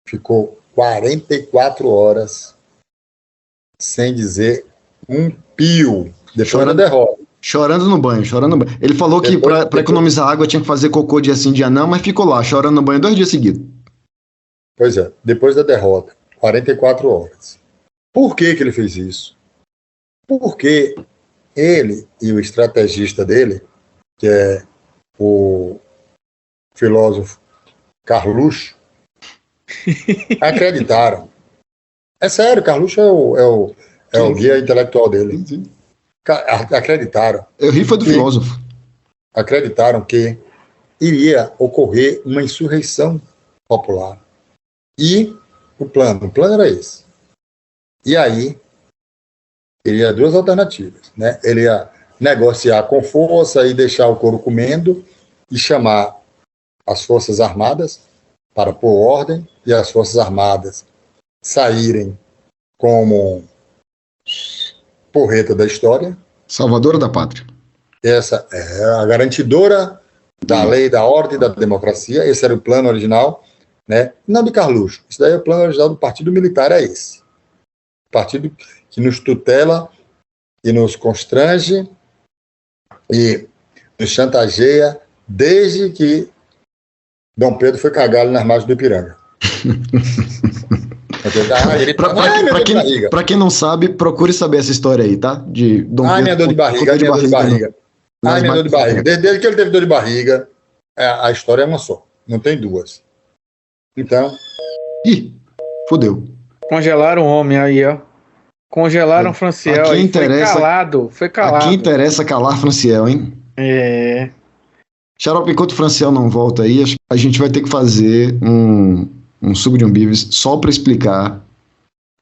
ficou 44 horas sem dizer um pio depois da derrota. Chorando no banho. Ele falou que para economizar água tinha que fazer cocô dia sim, dia não, mas ficou lá, chorando no banho 2 dias seguidos. Pois é, depois da derrota, 44 horas. Por que ele fez isso? Porque ele e o estrategista dele, que é o filósofo Carluxo, acreditaram. É sério, Carluxo é o guia intelectual dele. Acreditaram. Eu ri foi do filósofo. Acreditaram que iria ocorrer uma insurreição popular. E o plano era esse. E aí, ele ia 2 alternativas, né? Ele ia negociar com força e deixar o couro comendo e chamar as Forças Armadas para pôr ordem e as Forças Armadas saírem como porreta da história. Salvadora da pátria. Essa é a garantidora da lei, da ordem e da democracia. Esse era o plano original, né? Não de Carluxo. Isso daí é o plano original do Partido Militar, é esse. Partido que nos tutela e nos constrange e nos chantageia desde que Dom Pedro foi cagado nas margens do Ipiranga. Para quem não sabe, procure saber essa história aí, tá? De Dom Pedro. Minha dor de barriga. Minha dor de barriga. Desde que ele teve dor de barriga, a história é uma só. Não tem duas. Então... Ih, fodeu. Congelaram o homem aí, ó. Congelaram o Franciel aí. Foi calado. Aqui interessa calar Franciel, hein? É. Xarope, enquanto o Franciel não volta aí, a gente vai ter que fazer um suco de um bives só para explicar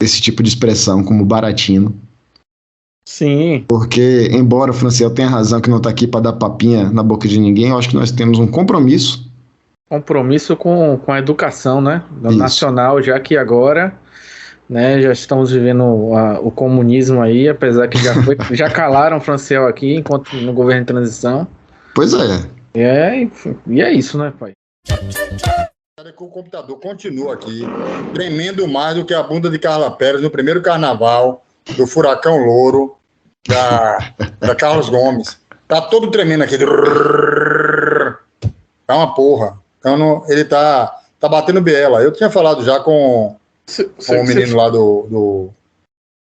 esse tipo de expressão como baratino. Sim. Porque, embora o Franciel tenha razão que não tá aqui para dar papinha na boca de ninguém, eu acho que nós temos um compromisso. Compromisso com a educação, né? Nacional, já que agora, né, já estamos vivendo o comunismo aí, apesar que já calaram o Franciel aqui enquanto no governo de transição. Pois é. E é isso, né, pai? O computador continua aqui, tremendo mais do que a bunda de Carla Pérez no primeiro carnaval do Furacão Louro da Carlos Gomes. Tá todo tremendo aqui. Tá uma porra. Então ele tá batendo biela. Eu tinha falado já com o menino lá do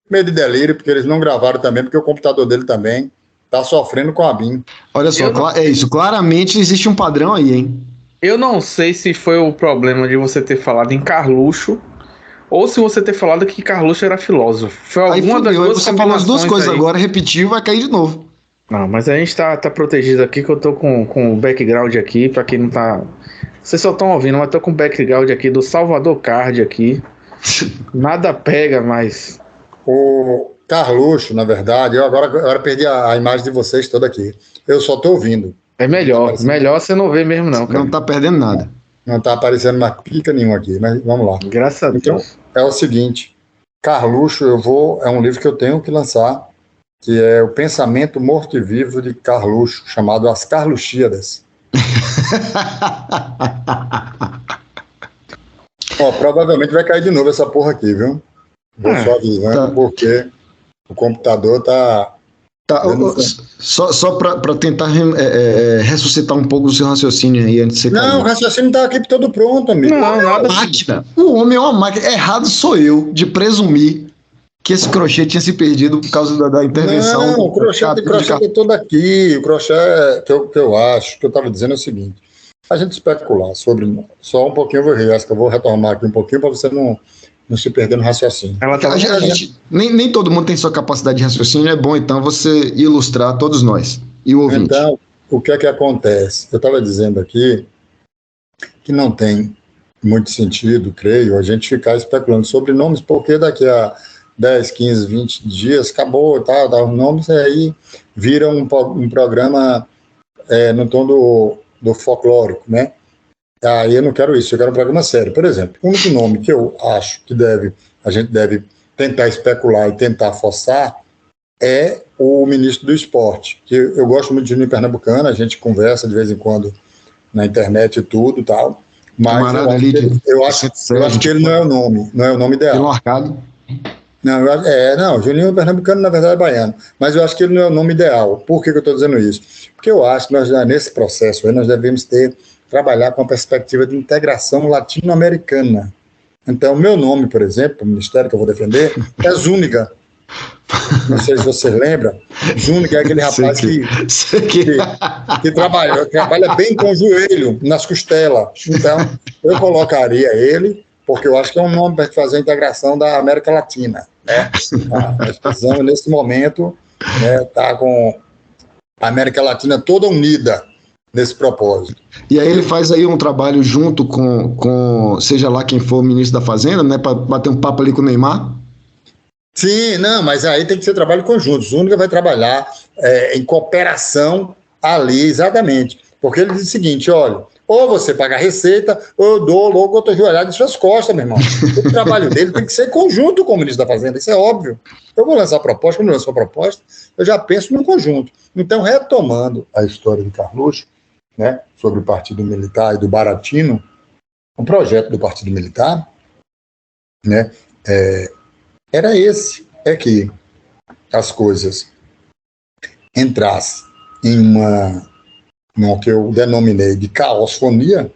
Medo e Delírio, porque eles não gravaram também, porque o computador dele também tá sofrendo com a BIM. Olha só, é isso. Claramente existe um padrão aí, hein? Eu não sei se foi o problema de você ter falado em Carluxo ou se você ter falado que Carluxo era filósofo. Foi alguma das duas. Você falou as duas coisas aí. Agora, repetiu, vai cair de novo. Não, mas a gente tá protegido aqui, que eu tô com o background aqui, pra quem não tá... Vocês só estão ouvindo, mas tô com o background aqui do Salvador Card aqui. Nada pega mais. O Carluxo, na verdade, eu agora perdi a imagem de vocês toda aqui. Eu só tô ouvindo. É melhor você não ver mesmo não, cara. Não tá perdendo nada. Não tá aparecendo mais pica nenhuma aqui, mas vamos lá. Graças a Deus. Então, é o seguinte, Carluxo, é um livro que eu tenho que lançar, que é O Pensamento Morto e Vivo de Carluxo, chamado As Carluxíadas. Provavelmente vai cair de novo essa porra aqui, viu? Vou só avisando, porque o computador tá... Só para tentar ressuscitar um pouco o seu raciocínio aí antes de você cair. Não, o raciocínio tá aqui todo pronto, amigo. Não, nada. Máquina. O homem é uma máquina. Errado sou eu de presumir que esse crochê tinha se perdido por causa da intervenção. Não, o crochê é todo aqui. O crochê que eu acho, que eu estava dizendo é o seguinte: a gente especular sobre. Só um pouquinho eu vou retomar aqui um pouquinho para você não se perder no raciocínio. Nem todo mundo tem sua capacidade de raciocínio, é bom então você ilustrar todos nós e o ouvinte. Então, o que é que acontece? Eu estava dizendo aqui que não tem muito sentido, creio, a gente ficar especulando sobre nomes, porque daqui a 10, 15, 20 dias, acabou, tá, dá os nomes, e aí vira um programa no tom do folclórico, né? Aí eu não quero isso, eu quero um programa sério. Por exemplo, o único nome que eu acho que a gente deve tentar especular e tentar forçar é o ministro do esporte, que eu gosto muito de Juninho Pernambucano, a gente conversa de vez em quando na internet e tudo e tal, mas eu acho que ele não é o nome ideal. Pelo arcado. Não, Juninho Pernambucano na verdade é baiano, mas eu acho que ele não é o nome ideal. Por que eu estou dizendo isso? Porque eu acho que nós, nesse processo aí, nós devemos trabalhar com a perspectiva de integração latino-americana. Então, o meu nome, por exemplo, o ministério que eu vou defender, é Zúñiga. Não sei se você lembra. Zúñiga é aquele rapaz que trabalha bem com o joelho, nas costelas. Então, eu colocaria ele, porque eu acho que é um nome para fazer a integração da América Latina. Né? Nós precisamos, nesse momento, estar com a América Latina toda unida nesse propósito. E aí ele faz aí um trabalho junto com seja lá quem for o ministro da Fazenda, né, para bater um papo ali com o Neymar? Sim, não, mas aí tem que ser trabalho conjunto. O Zúñiga vai trabalhar em cooperação ali, exatamente. Porque ele diz o seguinte, olha, ou você paga a receita, ou eu dou logo outra joelhada em suas costas, meu irmão. O trabalho dele tem que ser conjunto com o ministro da Fazenda, isso é óbvio. Eu vou lançar a proposta, quando eu lanço a proposta, eu já penso num conjunto. Então, retomando a história do Carluxo, né, sobre o Partido Militar e do Baratino, o projeto do Partido Militar, né, era esse, que as coisas entrassem em no que eu denominei de caosfonia,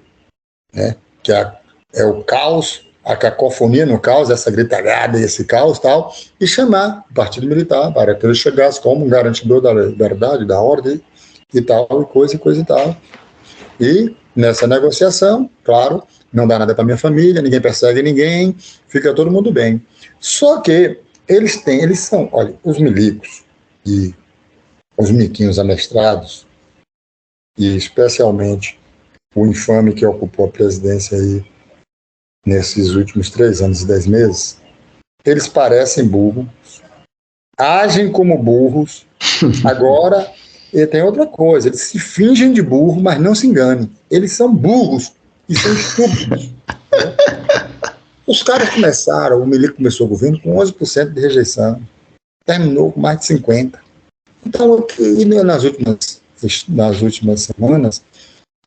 né, que é o caos, a cacofonia no caos, essa gritalhada e esse caos tal, e chamar o Partido Militar para que ele chegasse como um garantidor da liberdade, da ordem e tal, e coisa e tal. E nessa negociação, claro, não dá nada para minha família, ninguém persegue ninguém, fica todo mundo bem. Só que eles são, olha, os milicos e os miquinhos amestrados, e especialmente o infame que ocupou a presidência aí nesses últimos 3 anos e 10 meses, eles parecem burros, agem como burros. Agora, e tem outra coisa, eles se fingem de burro, mas não se enganem. Eles são burros e são estúpidos. Os caras começaram, o Milico começou o governo com 11% de rejeição, terminou com mais de 50%. Então, nas últimas semanas,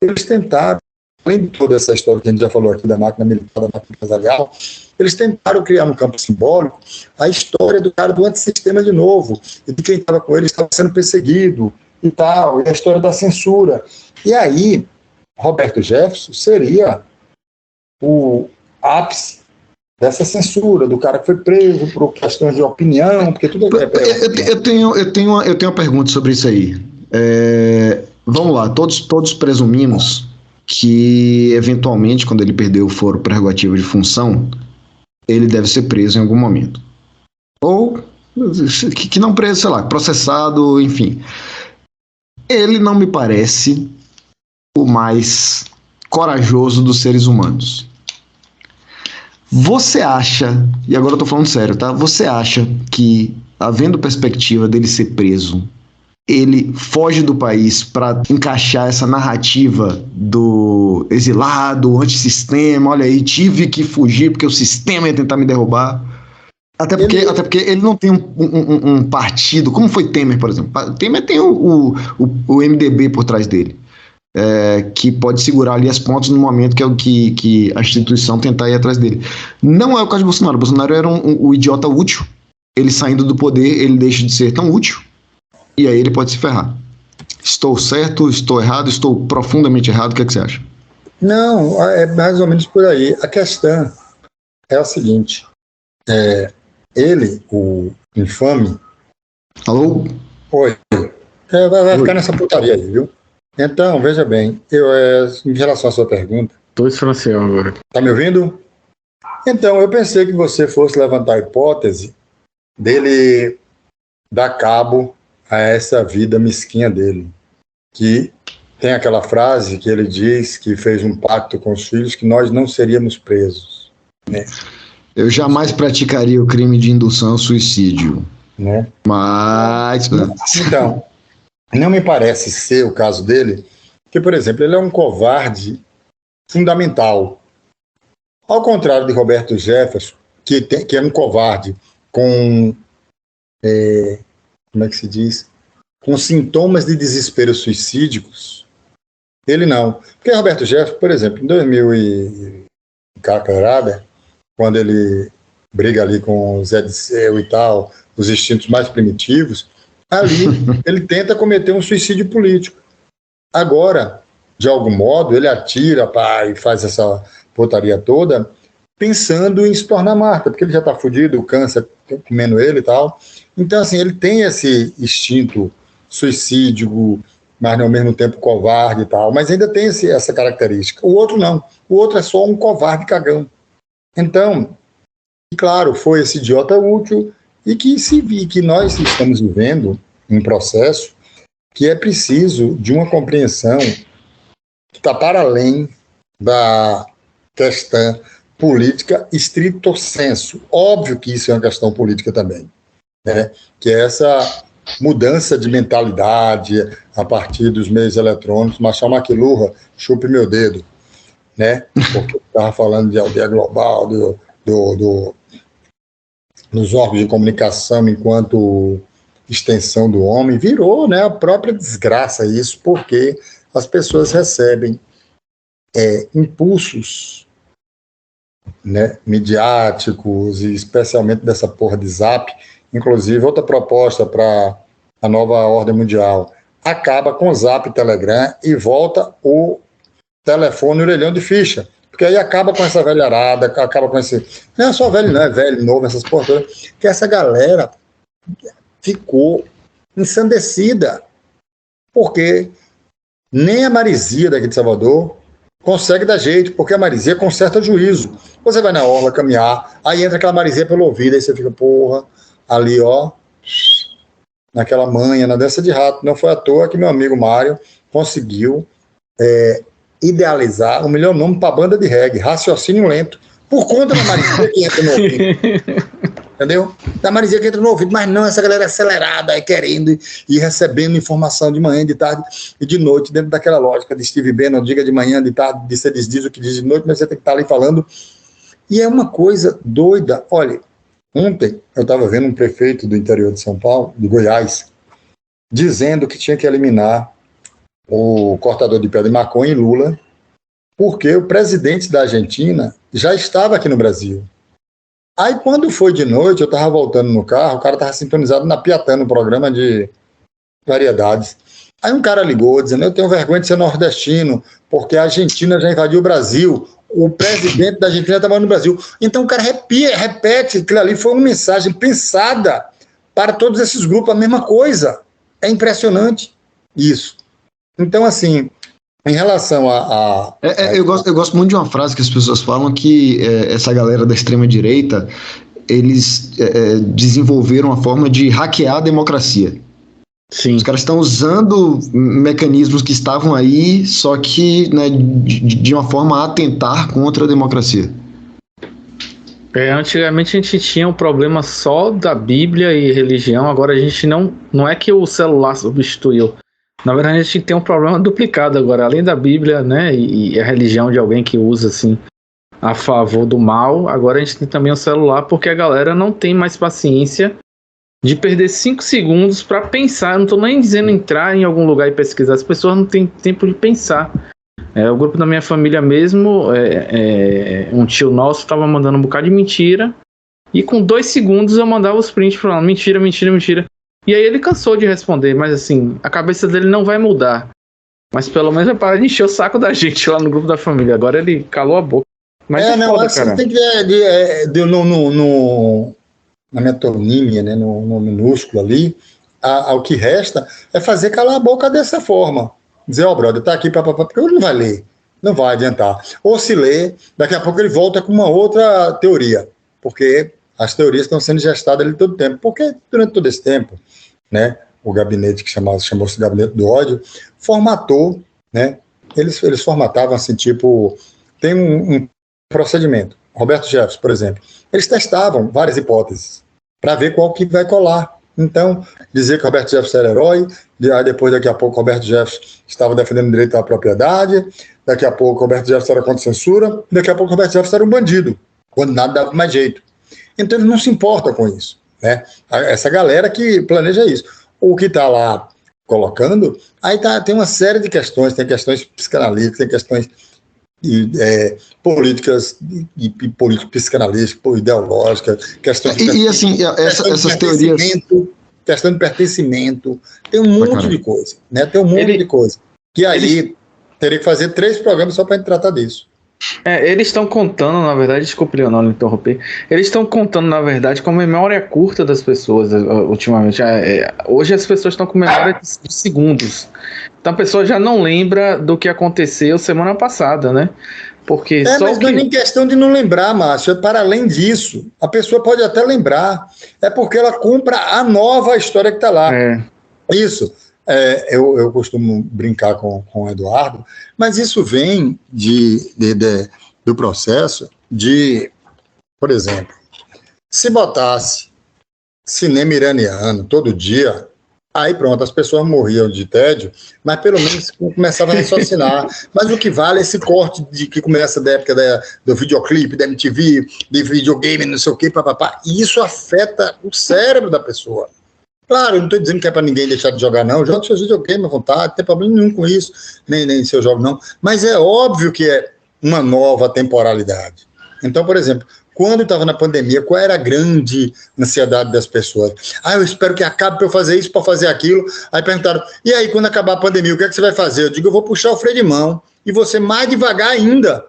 eles tentaram, além de toda essa história que a gente já falou aqui da máquina militar, da máquina empresarial, eles tentaram criar no campo simbólico a história do cara do antissistema de novo, e de quem estava com ele estava sendo perseguido e tal, e a história da censura. E aí, Roberto Jefferson seria o ápice dessa censura, do cara que foi preso por questões de opinião, porque tudo eu tenho uma pergunta sobre isso aí. Vamos lá, todos presumimos que, eventualmente, quando ele perder o foro prerrogativo de função, ele deve ser preso em algum momento. Ou, que não preso, sei lá, processado, enfim. Ele não me parece o mais corajoso dos seres humanos. Você acha, e agora eu tô falando sério, tá? Você acha que, havendo perspectiva dele ser preso, ele foge do país para encaixar essa narrativa do exilado, antissistema, olha aí, tive que fugir porque o sistema ia tentar me derrubar? Até porque ele não tem um partido, como foi Temer, por exemplo. Temer tem o MDB por trás dele, que pode segurar ali as pontas no momento que a instituição tentar ir atrás dele. Não é o caso de Bolsonaro. Bolsonaro era o idiota útil. Ele saindo do poder, ele deixa de ser tão útil, e aí ele pode se ferrar. Estou certo, estou errado, estou profundamente errado, o que é que você acha? Não, é mais ou menos por aí. A questão é a seguinte, ele, o infame... Alô? Oi. Vai ficar nessa putaria aí, viu? Então, veja bem, em relação à sua pergunta... Estou esfrancando agora. Tá me ouvindo? Então, eu pensei que você fosse levantar a hipótese dele dar cabo a essa vida mesquinha dele, que tem aquela frase que ele diz que fez um pacto com os filhos que nós não seríamos presos, né? Eu jamais praticaria o crime de indução ao suicídio. Né? Mas... Então, não me parece ser o caso dele, que, por exemplo, ele é um covarde fundamental. Ao contrário de Roberto Jefferson, que é um covarde com... como é que se diz? Com sintomas de desespero suicídicos, ele não. Porque Roberto Jefferson, por exemplo, em 2000 e cacarada, quando ele briga ali com o Zé Disseu e tal, os instintos mais primitivos, ali ele tenta cometer um suicídio político. Agora, de algum modo, ele atira e faz essa putaria toda, pensando em se tornar mártir, porque ele já está fudido, o câncer comendo ele e tal. Então, assim, ele tem esse instinto suicídio, mas ao mesmo tempo covarde e tal, mas ainda tem essa característica. O outro não. O outro é só um covarde cagão. Então, claro, foi esse idiota útil e que nós estamos vivendo um processo que é preciso de uma compreensão que está para além da questão política estricto sensu. Óbvio que isso é uma questão política também, né? Que é essa mudança de mentalidade a partir dos meios eletrônicos. Machado McLuhan, chupe meu dedo, né? Porque eu estava falando de aldeia global, nos órgãos de comunicação enquanto extensão do homem, virou, né, a própria desgraça isso, porque as pessoas recebem impulsos, né, midiáticos, e especialmente dessa porra de Zap. Inclusive, outra proposta para a nova ordem mundial: acaba com o Zap e Telegram e volta o telefone orelhão de ficha. Porque aí acaba com essa velharada, acaba com esse... Não é só velho, não, é velho, novo, essas porra todas. Que essa galera ficou ensandecida. Porque nem a Marizia daqui de Salvador consegue dar jeito, porque a Marizia conserta juízo. Você vai na orla caminhar, aí entra aquela Marizia pelo ouvido, aí você fica, porra, ali, ó, naquela manha, na dança de rato. Não foi à toa que meu amigo Mário conseguiu idealizar o melhor nome para a banda de reggae, Raciocínio Lento, por conta da Marizia que entra no ouvido. Entendeu? Da Marizia que entra no ouvido, mas não essa galera acelerada, querendo e recebendo informação de manhã, de tarde e de noite, dentro daquela lógica de Steve Bannon, diga de manhã, de tarde, você diz o que diz de noite, mas você tem que estar ali falando. E é uma coisa doida. Olha, ontem eu estava vendo um prefeito do interior de São Paulo, de Goiás, dizendo que tinha que eliminar o cortador de pé de maconha em Lula, porque o presidente da Argentina já estava aqui no Brasil. Aí, quando foi de noite, eu estava voltando no carro, o cara estava sintonizado na Piatã, no programa de variedades. Aí um cara ligou, dizendo, eu tenho vergonha de ser nordestino, porque a Argentina já invadiu o Brasil, o presidente da Argentina estava no Brasil. Então o cara repete, aquilo ali foi uma mensagem pensada para todos esses grupos, a mesma coisa. É impressionante isso. Então, assim, em relação eu gosto muito de uma frase que as pessoas falam, que essa galera da extrema-direita, eles desenvolveram uma forma de hackear a democracia. Sim. Os caras estão usando mecanismos que estavam aí, só que, né, de uma forma a atentar contra a democracia. Antigamente a gente tinha um problema só da Bíblia e religião, agora a gente não é que o celular substituiu. Na verdade, a gente tem um problema duplicado agora, além da Bíblia, né, e a religião de alguém que usa, assim, a favor do mal, agora a gente tem também o celular, porque a galera não tem mais paciência de perder 5 segundos para pensar. Eu não estou nem dizendo entrar em algum lugar e pesquisar, as pessoas não têm tempo de pensar. O grupo da minha família mesmo, um tio nosso estava mandando um bocado de mentira, e com 2 segundos eu mandava os prints falando mentira, mentira, mentira. E aí ele cansou de responder, mas assim, a cabeça dele não vai mudar. Mas pelo menos vai parar de encher o saco da gente lá no grupo da família. Agora ele calou a boca. Mas assim, tem que na metonímia, né, no minúsculo ali, o que resta é fazer calar a boca dessa forma. Dizer, brother, tá aqui, porque ele não vai ler, não vai adiantar. Ou se ler, daqui a pouco ele volta com uma outra teoria, porque as teorias estão sendo gestadas ali todo o tempo. Porque durante todo esse tempo, né, o gabinete que chamou-se Gabinete do Ódio, formatou, né, eles formatavam assim, tipo, tem um procedimento. Roberto Jefferson, por exemplo, eles testavam várias hipóteses para ver qual que vai colar. Então, dizer que Roberto Jefferson era herói, depois, daqui a pouco, Roberto Jefferson estava defendendo o direito à propriedade, daqui a pouco, Roberto Jefferson era contra a censura, daqui a pouco, Roberto Jefferson era um bandido, quando nada dava mais jeito. Então, eles não se importam com isso, né? Essa galera que planeja isso. O que está lá colocando, aí tem uma série de questões, tem questões psicanalíticas, tem questões políticas e político-psicanalísticas, ideológicas, questões de assim, essas teorias... Questão de pertencimento, tem um monte de coisa, né? Tem um monte de coisa. Que aí teria que fazer 3 programas só para gente tratar disso. Eles estão contando, na verdade, desculpe, Leonardo, interromper. Eles estão contando, na verdade, com a memória curta das pessoas, ultimamente. Hoje as pessoas estão com memória de segundos. Então a pessoa já não lembra do que aconteceu semana passada, né? Porque mas não é nem questão de não lembrar, Márcio, é para além disso. A pessoa pode até lembrar, é porque ela compra a nova história que está lá. Isso. Eu costumo brincar com o Eduardo, mas isso vem do processo de, por exemplo, se botasse cinema iraniano todo dia, aí pronto, as pessoas morriam de tédio, mas pelo menos começavam a raciocinar. Mas o que vale é esse corte que começa da época do videoclipe, da MTV, de videogame, não sei o quê, papapá. E isso afeta o cérebro da pessoa. Claro, eu não estou dizendo que é para ninguém deixar de jogar, não. Joga seus videogames à vontade, não tem problema nenhum com isso, nem seu jogo, não. Mas é óbvio que é uma nova temporalidade. Então, por exemplo, quando estava na pandemia, qual era a grande ansiedade das pessoas? Eu espero que acabe para eu fazer isso, para fazer aquilo. Aí perguntaram, e aí, quando acabar a pandemia, o que é que você vai fazer? Eu digo, eu vou puxar o freio de mão e você mais devagar ainda.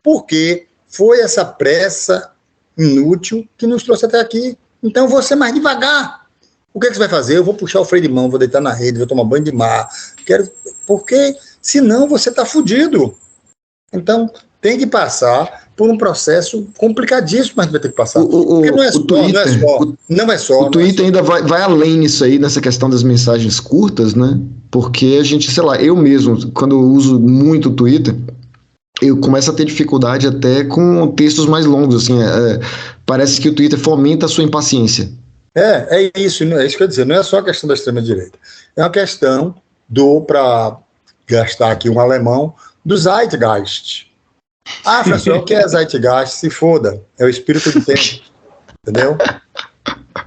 Porque foi essa pressa inútil que nos trouxe até aqui. Então, você mais devagar. O que é que você vai fazer? Eu vou puxar o freio de mão, vou deitar na rede, vou tomar banho de mar. Porque, senão, você está fudido. Então, tem que passar por um processo complicadíssimo, mas vai ter que passar. Porque não é só. O Twitter ainda vai além nisso aí, nessa questão das mensagens curtas, né? Porque a gente, sei lá, eu mesmo, quando eu uso muito o Twitter, eu começo a ter dificuldade até com textos mais longos, assim, parece que o Twitter fomenta a sua impaciência. É isso que eu ia dizer, não é só a questão da extrema-direita, é uma questão para gastar aqui um alemão, do Zeitgeist. François, o que é Zeitgeist? Se foda, é o espírito do tempo, entendeu?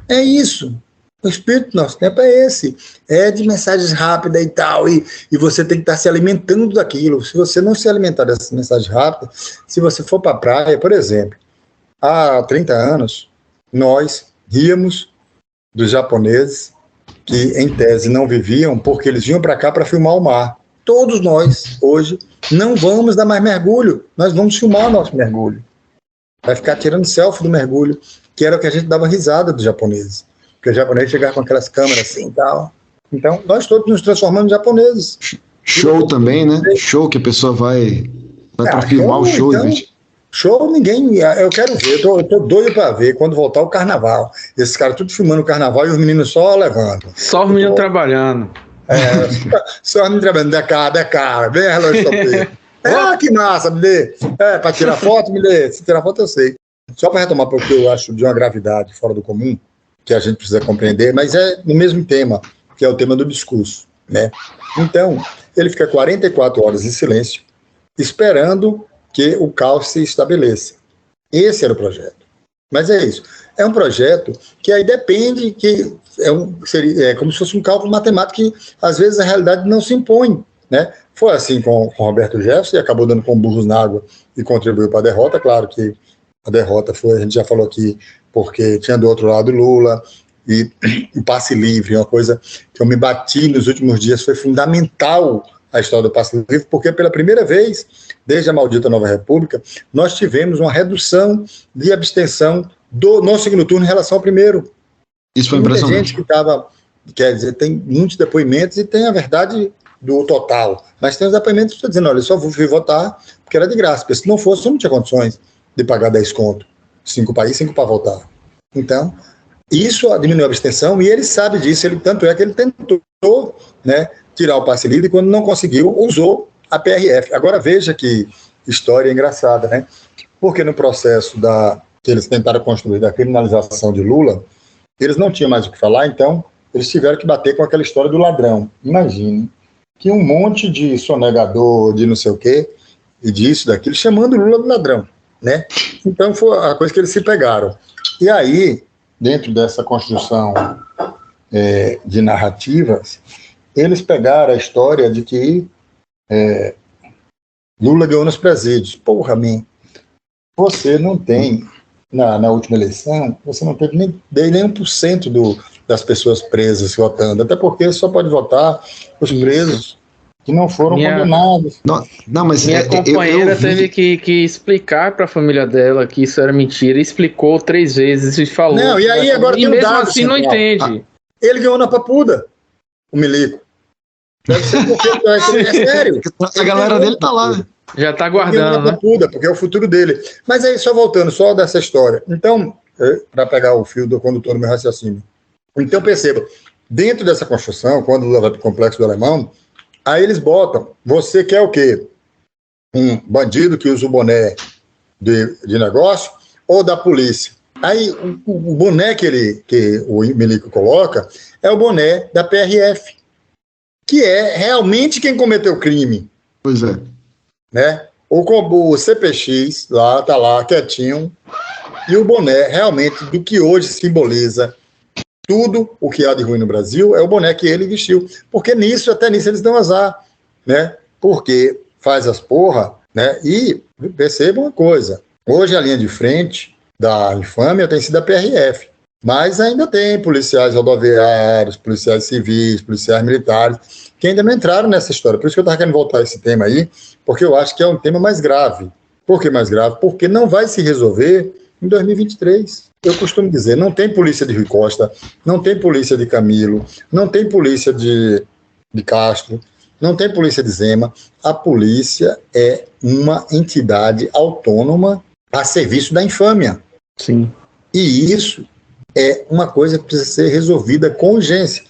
É isso, o espírito do nosso tempo é esse, é de mensagens rápidas e tal, e você tem que estar se alimentando daquilo. Se você não se alimentar dessas mensagens rápidas, se você for para a praia, por exemplo, há 30 anos, nós ríamos dos japoneses que, em tese, não viviam porque eles vinham para cá para filmar o mar. Todos nós, hoje, não vamos dar mais mergulho, nós vamos filmar o nosso mergulho. Vai ficar tirando selfie do mergulho, que era o que a gente dava risada dos japoneses. Porque os japoneses chegavam com aquelas câmeras assim e tal. Então, nós todos nos transformamos em japoneses. Show também, né? Show que a pessoa vai para filmar o show. Então, show ninguém... Eu quero ver, eu tô doido para ver quando voltar o carnaval. Esses caras tudo filmando o carnaval e os meninos só levando. Só os meninos trabalhando. Só me trabalhando, cara, vem a relógio topeiro. Que massa, me dê. Para tirar foto, me dê. Se tirar foto, eu sei. Só para retomar, porque eu acho de uma gravidade fora do comum, que a gente precisa compreender, mas é no mesmo tema, que é o tema do discurso, né? Então, ele fica 44 horas em silêncio, esperando que o caos se estabeleça. Esse era o projeto. Mas é isso. É um projeto que aí depende, que é como se fosse um cálculo matemático que, às vezes, a realidade não se impõe, né? Foi assim com Roberto Jefferson, e acabou dando com burros na água e contribuiu para a derrota. Claro que a derrota foi, a gente já falou aqui, porque tinha do outro lado Lula, e o passe livre, uma coisa que eu me bati nos últimos dias, foi fundamental a história do passe livre, porque pela primeira vez, desde a maldita Nova República, nós tivemos uma redução de abstenção no segundo turno em relação ao primeiro. Isso foi impressionante. Muita gente que estava, quer dizer, tem muitos depoimentos e tem a verdade do total, mas tem os depoimentos que estão dizendo, olha, eu só fui votar porque era de graça, porque se não fosse, eu não tinha condições de pagar 10 conto, 5 para ir, 5 para voltar. Então, isso diminuiu a abstenção e ele sabe disso, tanto é que ele tentou, né, tirar o passe livre e quando não conseguiu, usou a PRF. Agora veja que história engraçada, né? Porque no processo que eles tentaram construir da criminalização de Lula, eles não tinham mais o que falar, então eles tiveram que bater com aquela história do ladrão. Imagine que um monte de sonegador, de não sei o quê, e disso, daquilo, chamando Lula de ladrão, né? Então foi a coisa que eles se pegaram. E aí, dentro dessa construção de narrativas, eles pegaram a história de que Lula ganhou nos presídios. Porra, você não tem, na última eleição, você não teve nem 1% das pessoas presas votando, até porque só pode votar os presos que não foram condenados. Não, mas minha companheira teve que explicar para a família dela que isso era mentira, e explicou 3 vezes e falou. Não, e aí agora e mesmo assim não entende. Ele ganhou na papuda, o Milico. Deve ser porque é sério. A galera dele tá lá, né? Já tá guardando, né? Papuda, porque é o futuro dele. Mas aí, só voltando, só dessa história. Então, para pegar o fio do condutor do meu raciocínio. Então, perceba, dentro dessa construção, quando o Lula vai para o Complexo do Alemão, aí eles botam, você quer o quê? Um bandido que usa o boné de negócio ou da polícia? Aí o boné que o Milico coloca é o boné da PRF, que é realmente quem cometeu o crime. Pois é. Né? O CPX lá, tá lá, quietinho, e o boné realmente do que hoje simboliza tudo o que há de ruim no Brasil é o boné que ele vestiu. Porque até nisso eles dão azar, né? Porque faz as porra, né? E perceba uma coisa, hoje a linha de frente da infâmia tem sido a PRF, mas ainda tem policiais rodoviários, policiais civis, policiais militares, que ainda não entraram nessa história. Por isso que eu estava querendo voltar a esse tema aí, porque eu acho que é um tema mais grave. Por que mais grave? Porque não vai se resolver em 2023. Eu costumo dizer, não tem polícia de Rui Costa, não tem polícia de Camilo, não tem polícia de Castro, não tem polícia de Zema. A polícia é uma entidade autônoma a serviço da infâmia. Sim. E isso é uma coisa que precisa ser resolvida com urgência.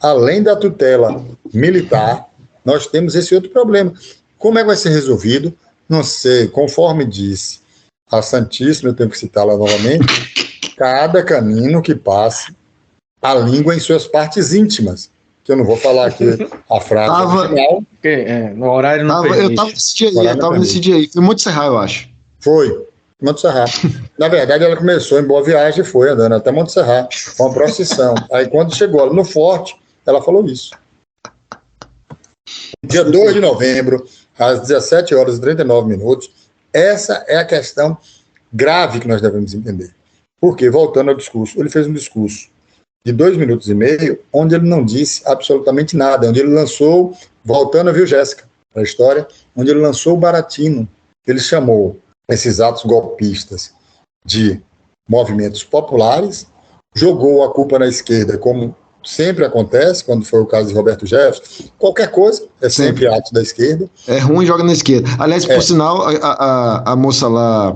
Além da tutela militar, nós temos esse outro problema. Como é que vai ser resolvido? Não sei, conforme disse a Santíssima, eu tenho que citá-la novamente, cada caminho que passe, a língua em suas partes íntimas, que eu não vou falar aqui a frase original. No horário não permite. Eu estava nesse dia aí, foi Monte Serra, eu acho. Foi, Monte Serra. Na verdade, ela começou em Boa Viagem e foi andando até Monte Serra, com uma procissão. Aí, quando chegou no Forte, ela falou isso. Dia 2 de novembro, às 17h39, essa é a questão grave que nós devemos entender. Porque, voltando ao discurso, ele fez um discurso de 2 minutos e meio, onde ele não disse absolutamente nada, onde ele lançou, voltando, viu, Jéssica, a história, onde ele lançou o Baratino. Ele chamou esses atos golpistas de movimentos populares, jogou a culpa na esquerda, como sempre acontece, quando foi o caso de Roberto Jefferson, qualquer coisa é sempre ato da esquerda. É ruim, joga na esquerda. Aliás, por sinal, a moça lá,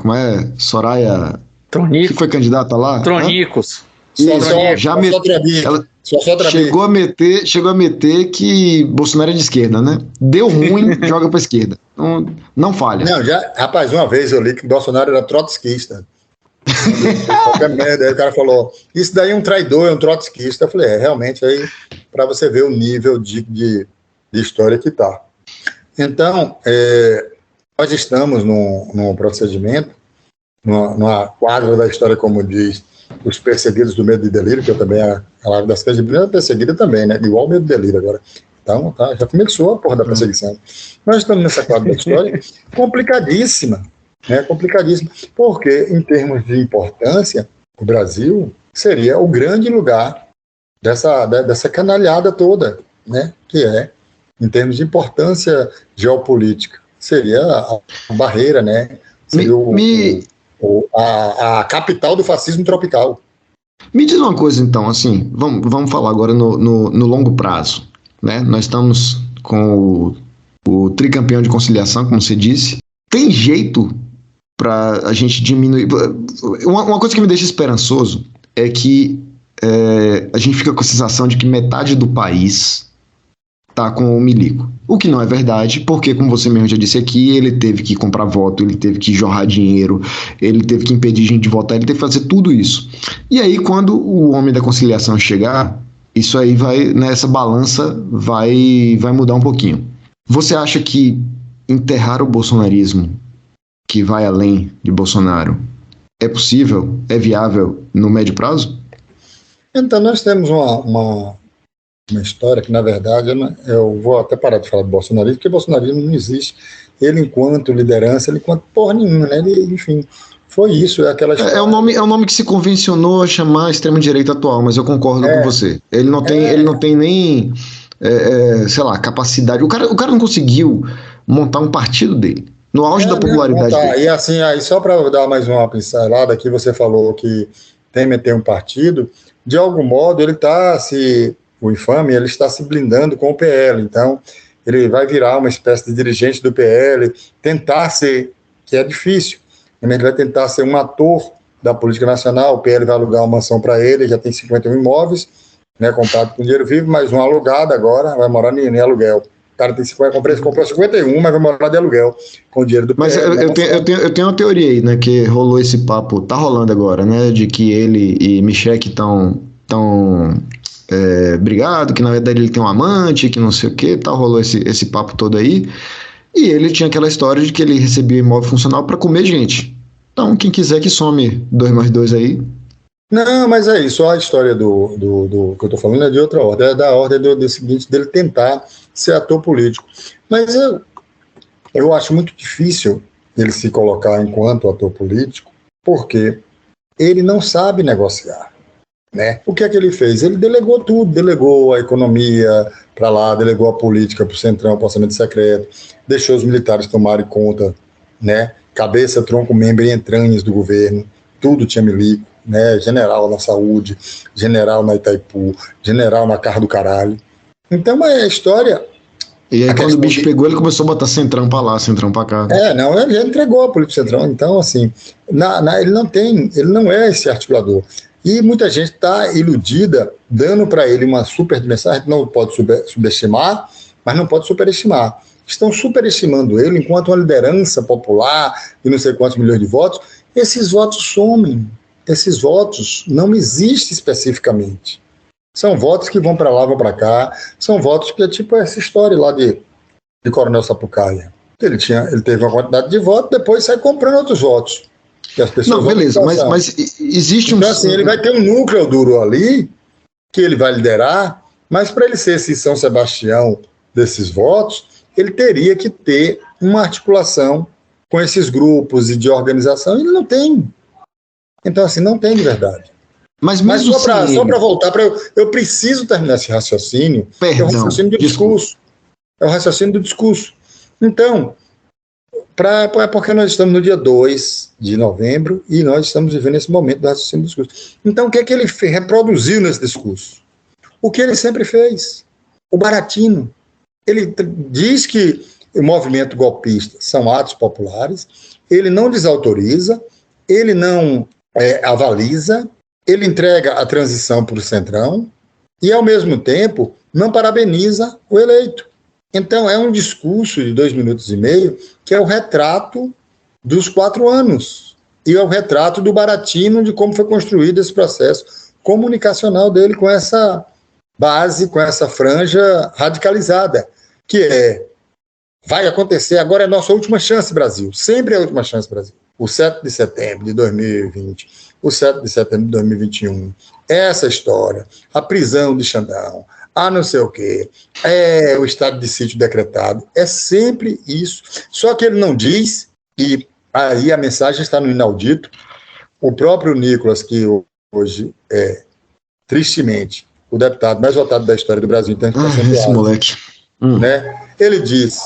como é? Soraya... Tronicos. Que foi candidata lá? Tronicos. Ela chegou a meter que Bolsonaro é de esquerda, né? Deu ruim, joga pra esquerda. Não falha. Não, rapaz, uma vez eu li que Bolsonaro era trotskista. Qualquer merda, aí o cara falou, isso daí é um traidor, é um trotskista. Eu falei, realmente, aí, para você ver o nível de história que tá. Então, nós estamos num procedimento, numa quadra da história, como diz, os perseguidos do medo e delírio, que eu também, a live das coisas de brilho é perseguida também, né? Igual o medo e delírio agora. Então, já começou a porra da perseguição. Nós estamos nessa quadra da história complicadíssima, né? Complicadíssima, porque, em termos de importância, o Brasil seria o grande lugar dessa canalhada toda, né? Que é, em termos de importância geopolítica, seria a barreira, né? Seria a capital do fascismo tropical. Me diz uma coisa, então, assim, vamos falar agora no longo prazo, né? Nós estamos com o tricampeão de conciliação, como você disse. Tem jeito para a gente diminuir? Uma coisa que me deixa esperançoso é que a gente fica com a sensação de que metade do país tá com o milico. O que não é verdade, porque, como você mesmo já disse aqui, ele teve que comprar voto, ele teve que jorrar dinheiro, ele teve que impedir gente de votar, ele teve que fazer tudo isso. E aí, quando o homem da conciliação chegar, isso aí vai, nessa balança, vai mudar um pouquinho. Você acha que enterrar o bolsonarismo, que vai além de Bolsonaro, é possível, é viável no médio prazo? Então, nós temos uma história que, na verdade, eu vou até parar de falar de bolsonarismo, porque bolsonarismo não existe. Ele, enquanto liderança, ele enquanto porra nenhuma, né? Ele, enfim, foi isso, é aquela história. É o nome que se convencionou a chamar extrema-direita atual, mas eu concordo com você. Ele não tem nem, sei lá, capacidade. O cara não conseguiu montar um partido dele, no auge da popularidade dele. E assim, aí só para dar mais uma pincelada, aqui você falou que Temer tem um partido, de algum modo ele está o infame, ele está se blindando com o PL, então ele vai virar uma espécie de dirigente do PL, tentar ser, que é difícil, ele vai tentar ser um ator da política nacional, o PL vai alugar uma mansão para ele, já tem 51 imóveis, né, comprado com dinheiro vivo, mas um alugado agora, vai morar em aluguel. O cara comprou 51, mas vai morar de aluguel com o dinheiro do PL. Mas eu tenho uma teoria aí, né, que rolou esse papo, tá rolando agora, né, de que ele e Michele estão brigado, que na verdade ele tem um amante, que não sei o que, rolou esse papo todo aí, e ele tinha aquela história de que ele recebia imóvel funcional para comer gente. Então, quem quiser que some 2 mais 2 aí. Não, mas é isso, a história do que eu tô falando é de outra ordem, é da ordem do seguinte, dele tentar ser ator político. Mas eu acho muito difícil ele se colocar enquanto ator político, porque ele não sabe negociar. Né? O que é que ele fez? Ele delegou tudo, delegou a economia para lá, delegou a política para o Centrão, para o orçamento secreto, deixou os militares tomarem conta, né? Cabeça, tronco, membro e entranhas do governo, tudo tinha milico, né? General na saúde, general na Itaipu, general na Carra do Caralho. Então é a história... E aí quando o bicho pegou, ele começou a botar Centrão para lá, Centrão para cá. Ele já entregou a política Centrão, então assim, ele não é esse articulador. E muita gente está iludida, dando para ele uma super dimensão. A gente não pode subestimar, mas não pode superestimar. Estão superestimando ele enquanto uma liderança popular de não sei quantos milhões de votos. Esses votos somem. Esses votos não existem especificamente. São votos que vão para lá, vão para cá. São votos que é tipo essa história lá de Coronel Sapucaia. Ele teve uma quantidade de votos, depois sai comprando outros votos. Que as pessoas não, beleza, mas existe então, assim, ele vai ter um núcleo duro ali, que ele vai liderar, mas para ele ser esse São Sebastião desses votos, ele teria que ter uma articulação com esses grupos e de organização, e ele não tem. Então, assim, não tem de verdade. Mas só para voltar, eu preciso terminar esse raciocínio, Perdão, é o raciocínio do discurso. É o raciocínio do discurso. Então, porque nós estamos no dia 2 de novembro e nós estamos vivendo esse momento do raciocínio do discurso. Então, o que é que ele reproduziu nesse discurso? O que ele sempre fez. O baratinho. Ele diz que o movimento golpista são atos populares, ele não desautoriza, ele não avaliza, ele entrega a transição para o Centrão e, ao mesmo tempo, não parabeniza o eleito. Então, é um discurso de 2 minutos e meio que é o retrato dos 4 anos e é o retrato do Baratino de como foi construído esse processo comunicacional dele com essa base, com essa franja radicalizada, que vai acontecer, agora é a nossa última chance, Brasil, sempre é a última chance, Brasil. O 7 de setembro de 2020, o 7 de setembro de 2021, essa história, a prisão de Xandão, não sei o quê, o estado de sítio decretado, é sempre isso. Só que ele não diz, e aí a mensagem está no inaudito, o próprio Nicolas, que hoje é, tristemente, o deputado mais votado da história do Brasil, então, esse moleque. Né? Ele diz,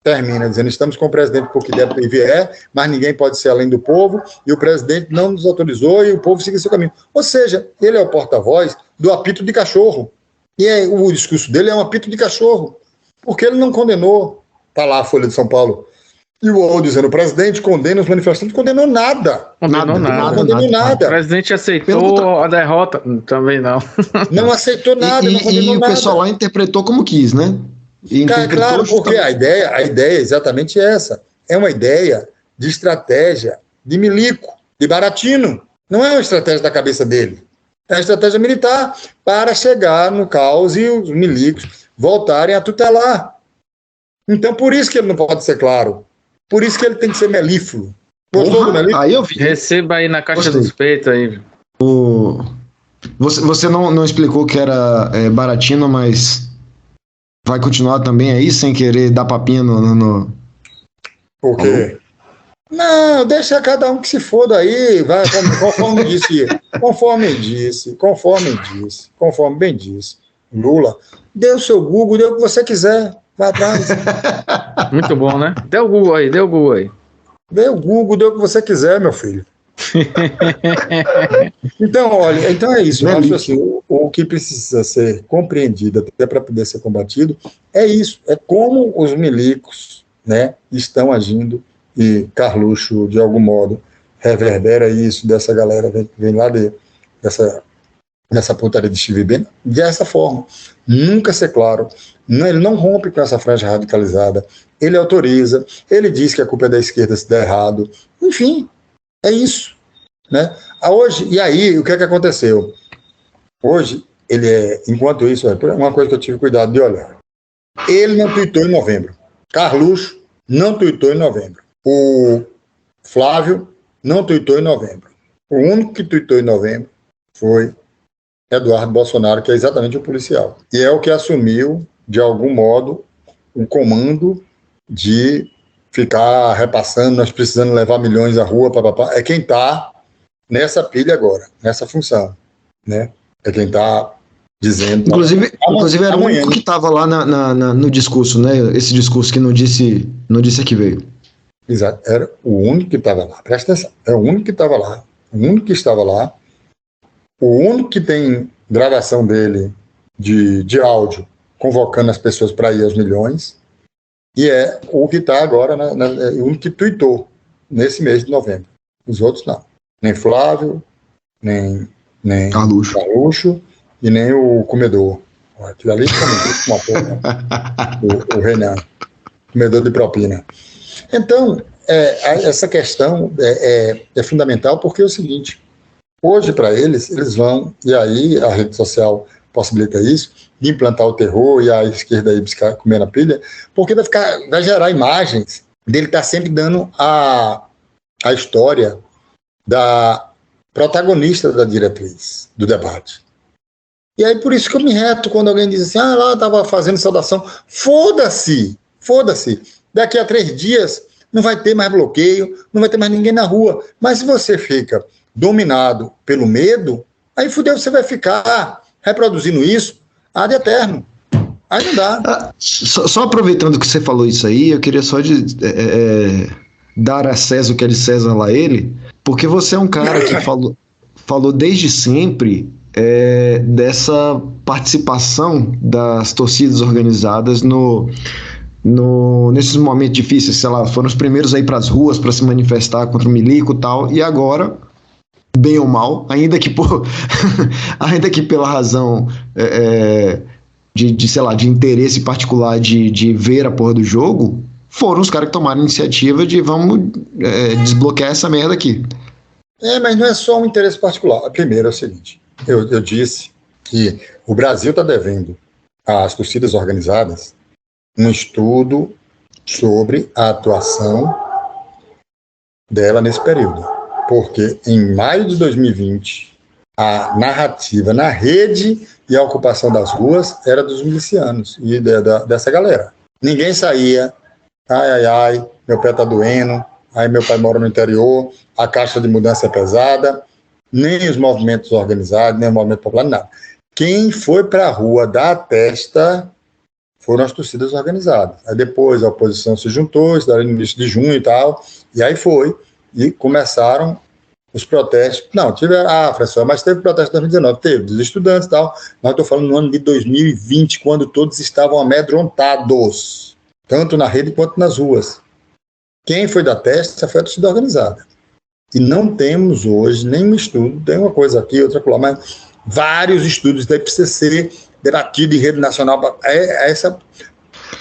termina dizendo, estamos com o presidente porque der e vier, mas ninguém pode ser além do povo, e o presidente não nos autorizou e o povo siga seu caminho. Ou seja, ele é o porta-voz do apito de cachorro. E o discurso dele é um apito de cachorro, porque ele não condenou, está lá a Folha de São Paulo, e o UOL dizendo, o presidente condena os manifestantes, não condenou nada. Não condenou nada. O presidente aceitou a derrota, também não. Não aceitou nada, não condenou nada. E o pessoal lá interpretou como quis, né? Claro, porque a ideia é exatamente essa. É uma ideia de estratégia de milico, de Baratino. Não é uma estratégia da cabeça dele. É uma estratégia militar para chegar no caos e os milicos voltarem a tutelar. Então, por isso que ele não pode ser claro. Por isso que ele tem que ser melífluo. Gostou do melífluo? Aí eu vi. Receba aí na caixa dos peitos aí. Você não explicou que era Baratino, mas vai continuar também aí, sem querer dar papinha no... Por quê? Não, deixa cada um que se foda aí, vai, conforme bem disse. Lula, dê o seu Google, dê o que você quiser, vai atrás. Muito bom, né? Dê o Google aí. Dê o Google, dê o que você quiser, meu filho. Então, olha, então é isso. Eu acho assim, o que precisa ser compreendido até para poder ser combatido é isso, é como os milicos, né, estão agindo, e Carluxo, de algum modo, reverbera isso dessa galera, vem lá dessa putaria de Steve Bannon, dessa forma. Nunca ser claro. Ele não rompe com essa franja radicalizada, ele autoriza, ele diz que a culpa é da esquerda se der errado. Enfim, é isso. Né? Hoje, e aí, o que é que aconteceu? Hoje, enquanto isso, uma coisa que eu tive cuidado de olhar. Ele não tuitou em novembro. Carluxo não tuitou em novembro. O Flávio não tuitou em novembro. O único que tuitou em novembro foi Eduardo Bolsonaro, que é exatamente o policial. E é o que assumiu, de algum modo, o comando de ficar repassando, nós precisamos levar milhões à rua, papapá. É quem está nessa pilha agora, nessa função. Né? É quem está dizendo... Inclusive era o único que estava lá no discurso, né? Esse discurso que não disse a que veio. Exato, era o único que estava lá. Presta atenção, é o único que estava lá. O único que estava lá. O único que tem gravação dele de áudio convocando as pessoas para ir aos milhões. E é o que está agora, é o único que tuitou nesse mês de novembro. Os outros não. Nem Flávio, nem Carluxo e nem o comedor. Aquilo ali uma porra. O Renan, comedor de propina. Então, essa questão é fundamental porque é o seguinte, hoje para eles vão, e aí a rede social possibilita isso, de implantar o terror e a esquerda aí buscar comer na pilha, porque vai gerar imagens dele estar sempre dando a história da protagonista da diretriz do debate. E aí por isso que eu me reto quando alguém diz assim, lá estava fazendo saudação. Foda-se. Daqui a 3 dias não vai ter mais bloqueio, não vai ter mais ninguém na rua. Mas se você fica dominado pelo medo, aí fudeu, você vai ficar reproduzindo isso ad eterno. Aí não dá. Só aproveitando que você falou isso aí, eu queria só dar a César o que é de César lá ele, porque você é um cara que falou desde sempre dessa participação das torcidas organizadas nesses momentos difíceis, sei lá, foram os primeiros a ir para as ruas para se manifestar contra o milico e tal, e agora, bem ou mal, ainda que pela razão de interesse particular de ver a porra do jogo, foram os caras que tomaram a iniciativa de vamos desbloquear essa merda aqui. Mas não é só um interesse particular. Primeiro é o seguinte, eu disse que o Brasil está devendo às torcidas organizadas um estudo sobre a atuação dela nesse período. Porque em maio de 2020, a narrativa na rede e a ocupação das ruas era dos milicianos e dessa galera. Ninguém saía, ai, meu pé tá doendo, aí meu pai mora no interior, a caixa de mudança é pesada, nem os movimentos organizados, nem o movimento popular, nada. Quem foi para a rua dar a testa foram as torcidas organizadas. Aí depois a oposição se juntou, isso era no início de junho e tal, e aí foi, e começaram os protestos. Não, professor, mas teve protesto em 2019, teve, dos estudantes e tal, mas eu estou falando no ano de 2020, quando todos estavam amedrontados, tanto na rede quanto nas ruas. Quem foi da testa foi a torcida organizada. E não temos hoje nenhum estudo, tem uma coisa aqui, outra lá, mas vários estudos, daí precisa ser debatido em rede nacional.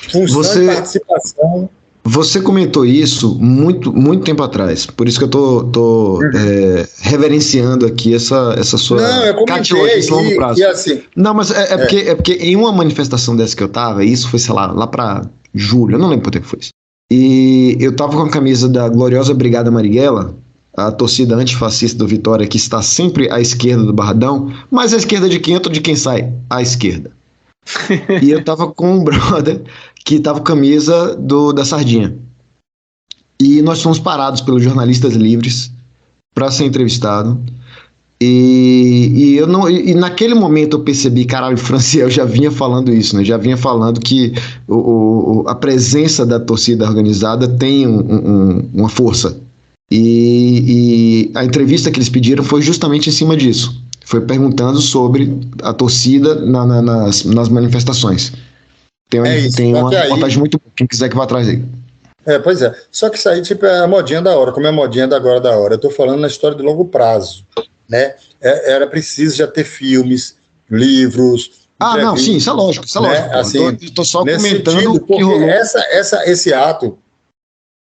função e participação. Você comentou isso muito tempo atrás, por isso que eu tô reverenciando aqui essa sua catiloquice longo prazo. Assim, não, mas é porque em uma manifestação dessa que eu tava, isso foi, sei lá pra julho, eu não lembro quanto tempo foi isso, e eu tava com a camisa da gloriosa Brigada Marighella, a torcida antifascista do Vitória, que está sempre à esquerda do Barradão, mas à esquerda de quem? De quem sai? À esquerda. E eu tava com um brother que tava com a camisa da Sardinha. E nós fomos parados pelos jornalistas livres para ser entrevistado. E naquele momento eu percebi, caralho, o Franciel já vinha falando isso, né? Já vinha falando que a presença da torcida organizada tem uma força. E a entrevista que eles pediram foi justamente em cima disso. Foi perguntando sobre a torcida nas manifestações. Tem uma reportagem muito boa, quem quiser que vá atrás dele. Pois é. Só que isso aí tipo, é a modinha da hora, como é a modinha da agora da hora. Eu estou falando na história de longo prazo. Né? Era preciso já ter filmes, livros. Não, sim, isso é lógico. Né? Assim, estou só comentando o que rolou. Esse ato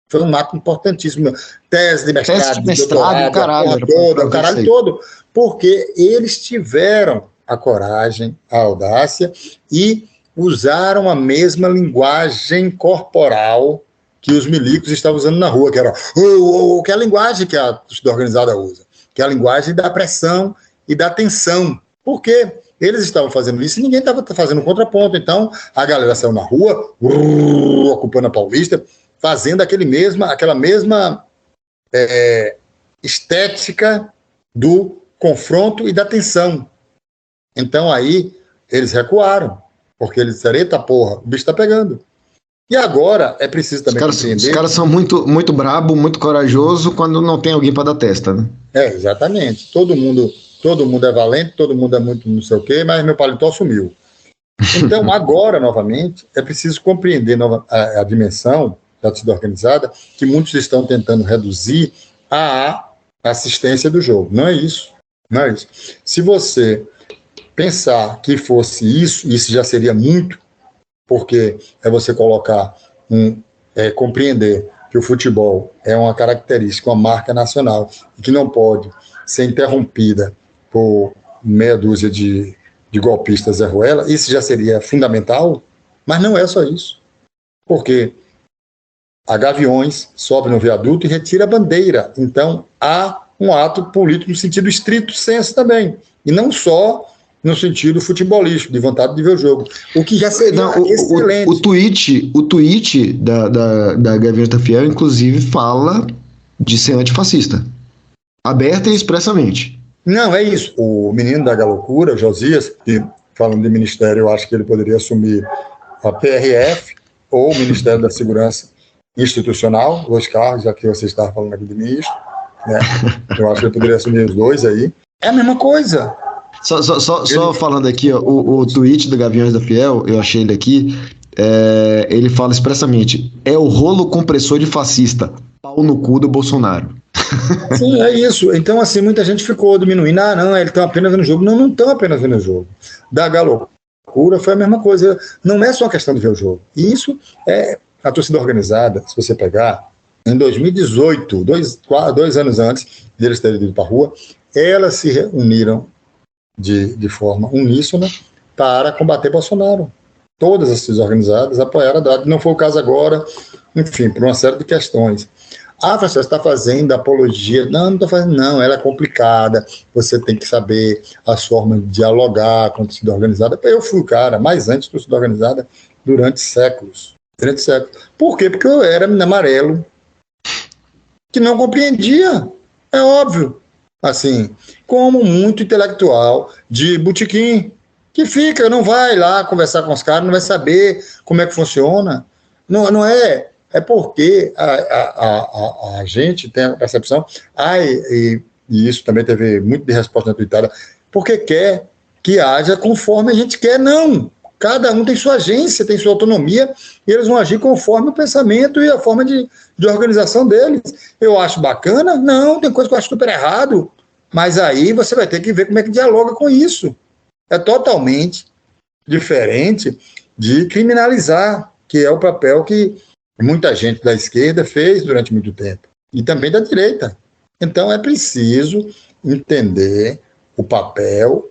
foi um ato importantíssimo. Tese de mestrado, o caralho todo. Porque eles tiveram a coragem, a audácia e usaram a mesma linguagem corporal que os milicos estavam usando na rua, que era que é a linguagem que a torcida organizada usa, que é a linguagem da pressão e da tensão. Por quê? Eles estavam fazendo isso e ninguém estava fazendo contraponto. Então, a galera saiu na rua, ocupando a Paulista, fazendo aquela mesma estética do confronto e da tensão. Então, aí, eles recuaram, porque eles disseram, eita porra, o bicho está pegando. E agora, é preciso também compreender... Os caras são muito brabo, muito corajoso quando não tem alguém para dar testa, né? Exatamente. Todo mundo é valente, todo mundo é muito não sei o quê, mas meu paletó sumiu. Então, agora, novamente, é preciso compreender a dimensão da torcida organizada, que muitos estão tentando reduzir à assistência do jogo. Não é isso. Não é isso. Se você pensar que fosse isso já seria muito, porque é você colocar, compreender que o futebol é uma característica, uma marca nacional, e que não pode ser interrompida por meia dúzia de golpistas Zé Ruela, isso já seria fundamental, mas não é só isso. Porque a Gaviões sobe no viaduto e retira a bandeira. Então, há um ato político no sentido estrito senso também, e não só no sentido futebolístico, de vontade de ver o jogo, o que já seria excelente. O tweet da Gaviões da Fiel, inclusive, fala de ser antifascista, aberta e expressamente. Não, é isso. O menino da Galocura, Josias, que, falando de ministério, eu acho que ele poderia assumir a PRF ou o Ministério da Segurança Institucional, dois cargos, já que você estava falando aqui de ministro, né? Eu acho que ele poderia assumir os dois aí. É a mesma coisa. Só falando aqui, ó, o tweet do Gaviões da Fiel, eu achei ele aqui, ele fala expressamente, é o rolo compressor de fascista, pau no cu do Bolsonaro. Sim, é isso. Então, assim, muita gente ficou diminuindo, eles estão apenas vendo o jogo. Não estão apenas vendo o jogo. Da Galocura foi a mesma coisa. Não é só uma questão de ver o jogo. E isso é a torcida organizada, se você pegar, em 2018, dois anos antes deles terem ido para a rua, elas se reuniram de forma uníssona para combater Bolsonaro. Todas as torcidas organizadas apoiaram a Haddad. Não foi o caso agora, enfim, por uma série de questões. Você está fazendo apologia. Não estou fazendo, não. Ela é complicada. Você tem que saber as formas de dialogar com a torcida organizada. Eu fui o cara mais antes da torcida organizada durante séculos. Por quê? Porque eu era amarelo que não compreendia. É óbvio. Assim, como muito intelectual de botequim, que não vai lá conversar com os caras, não vai saber como é que funciona. Não é. É porque a gente tem a percepção, e isso também teve muito de resposta na Twitter, porque quer que haja conforme a gente quer. Não. Cada um tem sua agência, tem sua autonomia, e eles vão agir conforme o pensamento e a forma de organização deles. Eu acho bacana? Não, tem coisa que eu acho super errado, mas aí você vai ter que ver como é que dialoga com isso. É totalmente diferente de criminalizar que é o papel que muita gente da esquerda fez durante muito tempo, e também da direita. Então é preciso entender o papel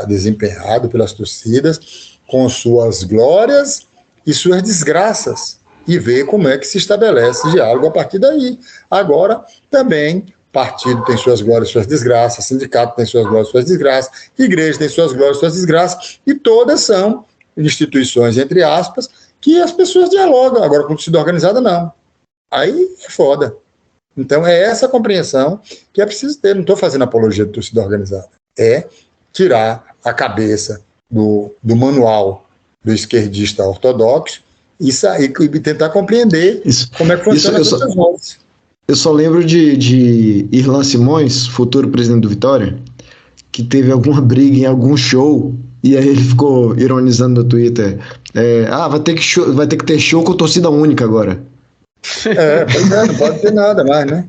desempenhado pelas torcidas com suas glórias e suas desgraças, e ver como é que se estabelece diálogo a partir daí. Agora, também, partido tem suas glórias e suas desgraças, sindicato tem suas glórias e suas desgraças, igreja tem suas glórias e suas desgraças, e todas são instituições, entre aspas, que as pessoas dialogam. Agora, com torcida organizada, não. Aí é foda. Então, é essa compreensão que é preciso ter. Não estou fazendo apologia de torcida organizada. É tirar a cabeça do manual do esquerdista ortodoxo e tentar compreender como é que funciona essas coisas. Eu só lembro de Irlan Simões, futuro presidente do Vitória, que teve alguma briga em algum show, e aí ele ficou ironizando no Twitter, vai ter que ter show com torcida única agora. Pois é, não pode ter nada mais, né?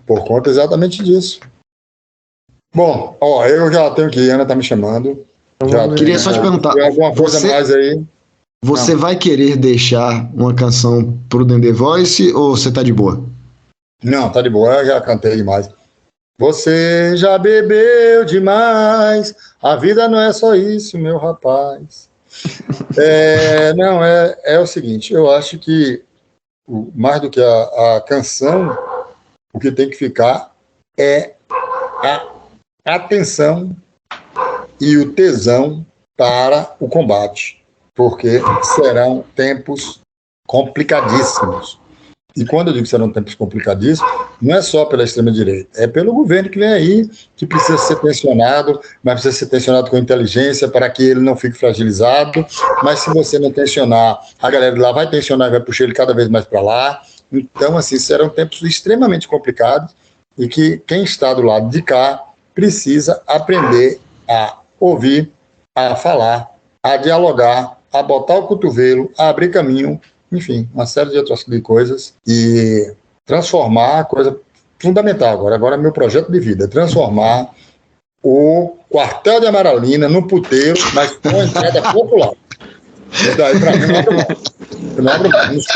Por conta exatamente disso. Bom, eu já tenho que ir, a Ana tá me chamando. Queria só te perguntar, tem alguma coisa mais aí? Você vai querer deixar uma canção pro The Voice ou você tá de boa? Não, tá de boa, eu já cantei demais. Você já bebeu demais, a vida não é só isso, meu rapaz. É o seguinte, eu acho que mais do que a canção, o que tem que ficar é a atenção e o tesão para o combate, porque serão tempos complicadíssimos. E quando eu digo que serão tempos complicadíssimos, não é só pela extrema-direita, é pelo governo que vem aí, que precisa ser tensionado, mas precisa ser tensionado com inteligência para que ele não fique fragilizado. Mas se você não tensionar, a galera de lá vai tensionar e vai puxar ele cada vez mais para lá. Então, assim, serão tempos extremamente complicados e que quem está do lado de cá precisa aprender a ouvir, a falar, a dialogar, a botar o cotovelo, a abrir caminho, enfim, uma série de outras coisas, e transformar a coisa fundamental agora é meu projeto de vida, transformar o quartel de Amaralina no puteiro, mas com entrada popular. Isso daí, para mim, não abro mais.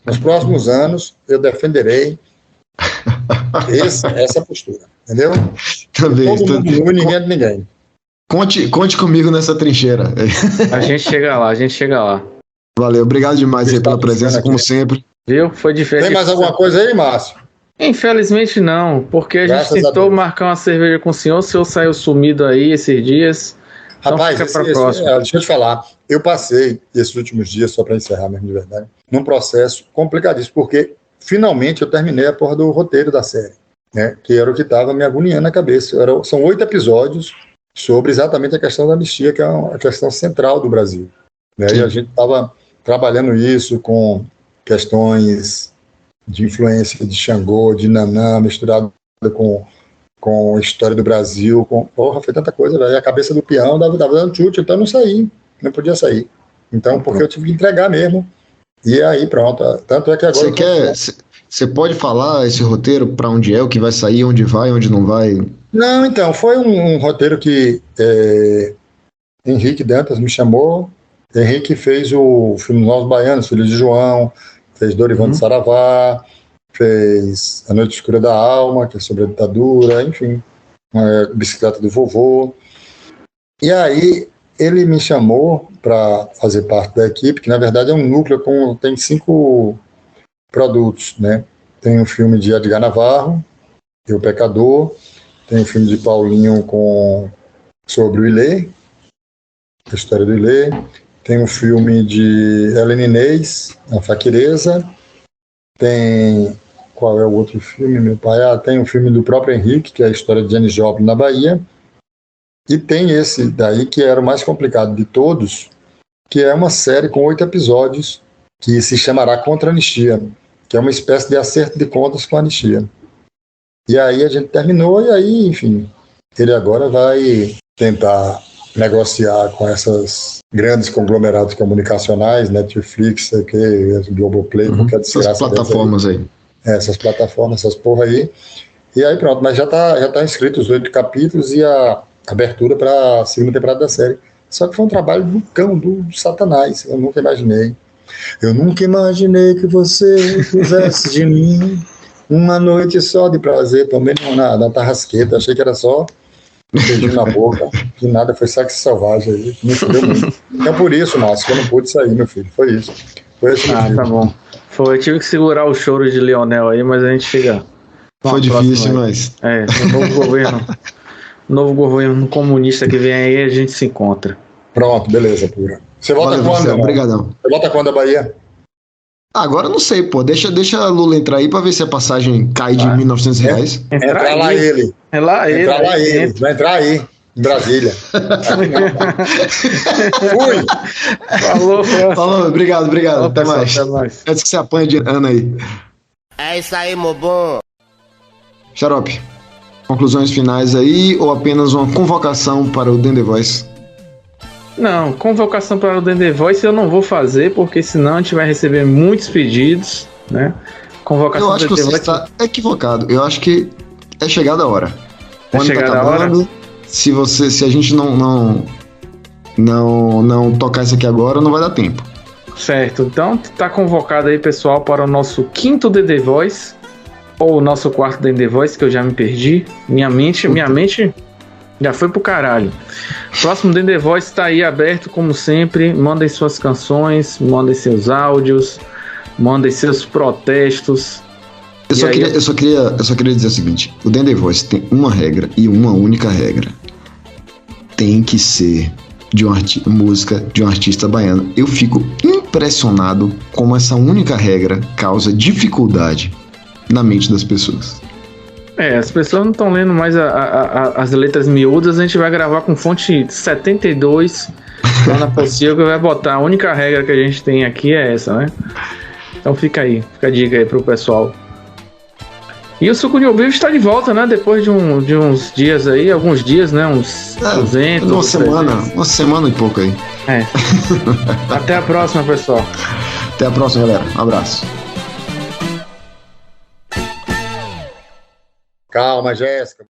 Nos próximos anos, eu defenderei essa postura, entendeu? Também. Todo mundo nu, ninguém é de ninguém. Conte comigo nessa trincheira. A gente chega lá. Valeu, obrigado demais aí pela presença, como sempre. Viu? Foi diferente. Tem mais alguma coisa aí, Márcio? Infelizmente não, porque a gente tentou marcar uma cerveja com o senhor saiu sumido aí esses dias. Rapaz, então fica pra próxima. Deixa eu te falar, eu passei esses últimos dias, só para encerrar mesmo de verdade, num processo complicadíssimo, porque finalmente eu terminei a porra do roteiro da série, né, que era o que estava me agoniando na cabeça. São 8 episódios sobre exatamente a questão da anistia, que é a questão central do Brasil, né, e a gente estava trabalhando isso com questões de influência de Xangô, de Nanã, misturado com a história do Brasil, foi tanta coisa, velho. A cabeça do peão dava dando chute, então eu não saí, não podia sair. Então, porque eu tive que entregar mesmo, e aí pronto, tanto é que agora... Você pode falar esse roteiro para onde é, o que vai sair, onde vai, onde não vai? Não, então, foi um roteiro que Henrique Dantas me chamou. Henrique fez o filme Nós Baianos, Filhos de João, fez Dorival de Saravá, fez A Noite Escura da Alma, que é sobre a ditadura, enfim, Bicicleta do Vovô. E aí ele me chamou para fazer parte da equipe, que na verdade é um núcleo tem 5 produtos, né? Tem um filme de Edgar Navarro, O Pecador, tem um filme de Paulinho sobre o Ilê, a história do Ilê. Tem um filme de Helena Inês, A Faquireza. Tem... Qual é o outro filme, meu pai? Tem um filme do próprio Henrique, que é a história de Janis Joplin na Bahia. E tem esse daí, que era o mais complicado de todos, que é uma série com 8 episódios, que se chamará Contra a Anistia, que é uma espécie de acerto de contas com a anistia. E aí a gente terminou, e aí, enfim, ele agora vai tentar negociar com essas grandes conglomerados comunicacionais, Netflix, Globoplay, qualquer desgraça. Essas plataformas aí. Essas plataformas, essas porra aí. E aí pronto, mas já tá inscrito os 8 capítulos e a abertura para a segunda temporada da série. Só que foi um trabalho do cão, do satanás, eu nunca imaginei Eu nunca imaginei que você fizesse de mim uma noite só de prazer. Tomei na tarrasqueta, achei que era só um beijinho na boca. Que nada, foi sexo selvagem aí. Me fudeu muito. É por isso, Márcio, que eu não pude sair, meu filho. Foi isso. Foi esse motivo. Tá bom. Eu tive que segurar o choro de Lionel aí, mas a gente chega. Foi difícil, mas. O novo governo comunista que vem aí, a gente se encontra. Pronto, beleza, pura. Você volta quando? Obrigadão. Você volta quando da Bahia? Agora eu não sei, pô. Deixa a Lula entrar aí pra ver se a passagem cai de R$1.900. Entrar lá ele. Vai entrar aí, em Brasília. Fui! Falou, obrigado. Até mais. Antes que você apanhe de Ana aí. É isso aí, meu bom. Xarope, conclusões finais aí ou apenas uma convocação para o The Voice? Não, convocação para o The Voice eu não vou fazer, porque senão a gente vai receber muitos pedidos, né? Convocação eu acho que você está equivocado. Eu acho que é chegada a hora. O ano tá acabando. Se a gente não tocar isso aqui agora, não vai dar tempo. Certo, então tá convocado aí, pessoal, para o nosso 5º The Voice, ou o nosso 4º The Voice, que eu já me perdi. Minha mente já foi pro caralho. Próximo The Voice tá aí aberto, como sempre. Mandem suas canções, mandem seus áudios, mandem seus protestos. Eu só queria dizer o seguinte: o The Voice tem uma regra e uma única regra. Tem que ser de uma música de um artista baiano. Eu fico impressionado como essa única regra causa dificuldade na mente das pessoas. As pessoas não estão lendo mais as letras miúdas. A gente vai gravar com fonte 72 lá na Pocilga, que vai botar. A única regra que a gente tem aqui é essa, né? Então fica a dica aí pro pessoal. E o Suco de Ouvido está de volta, né? Depois de uns dias aí, alguns dias, né? Uns 200. Uma semana e pouco aí. Até a próxima, pessoal. Até a próxima, galera. Um abraço. Calma, Jéssica.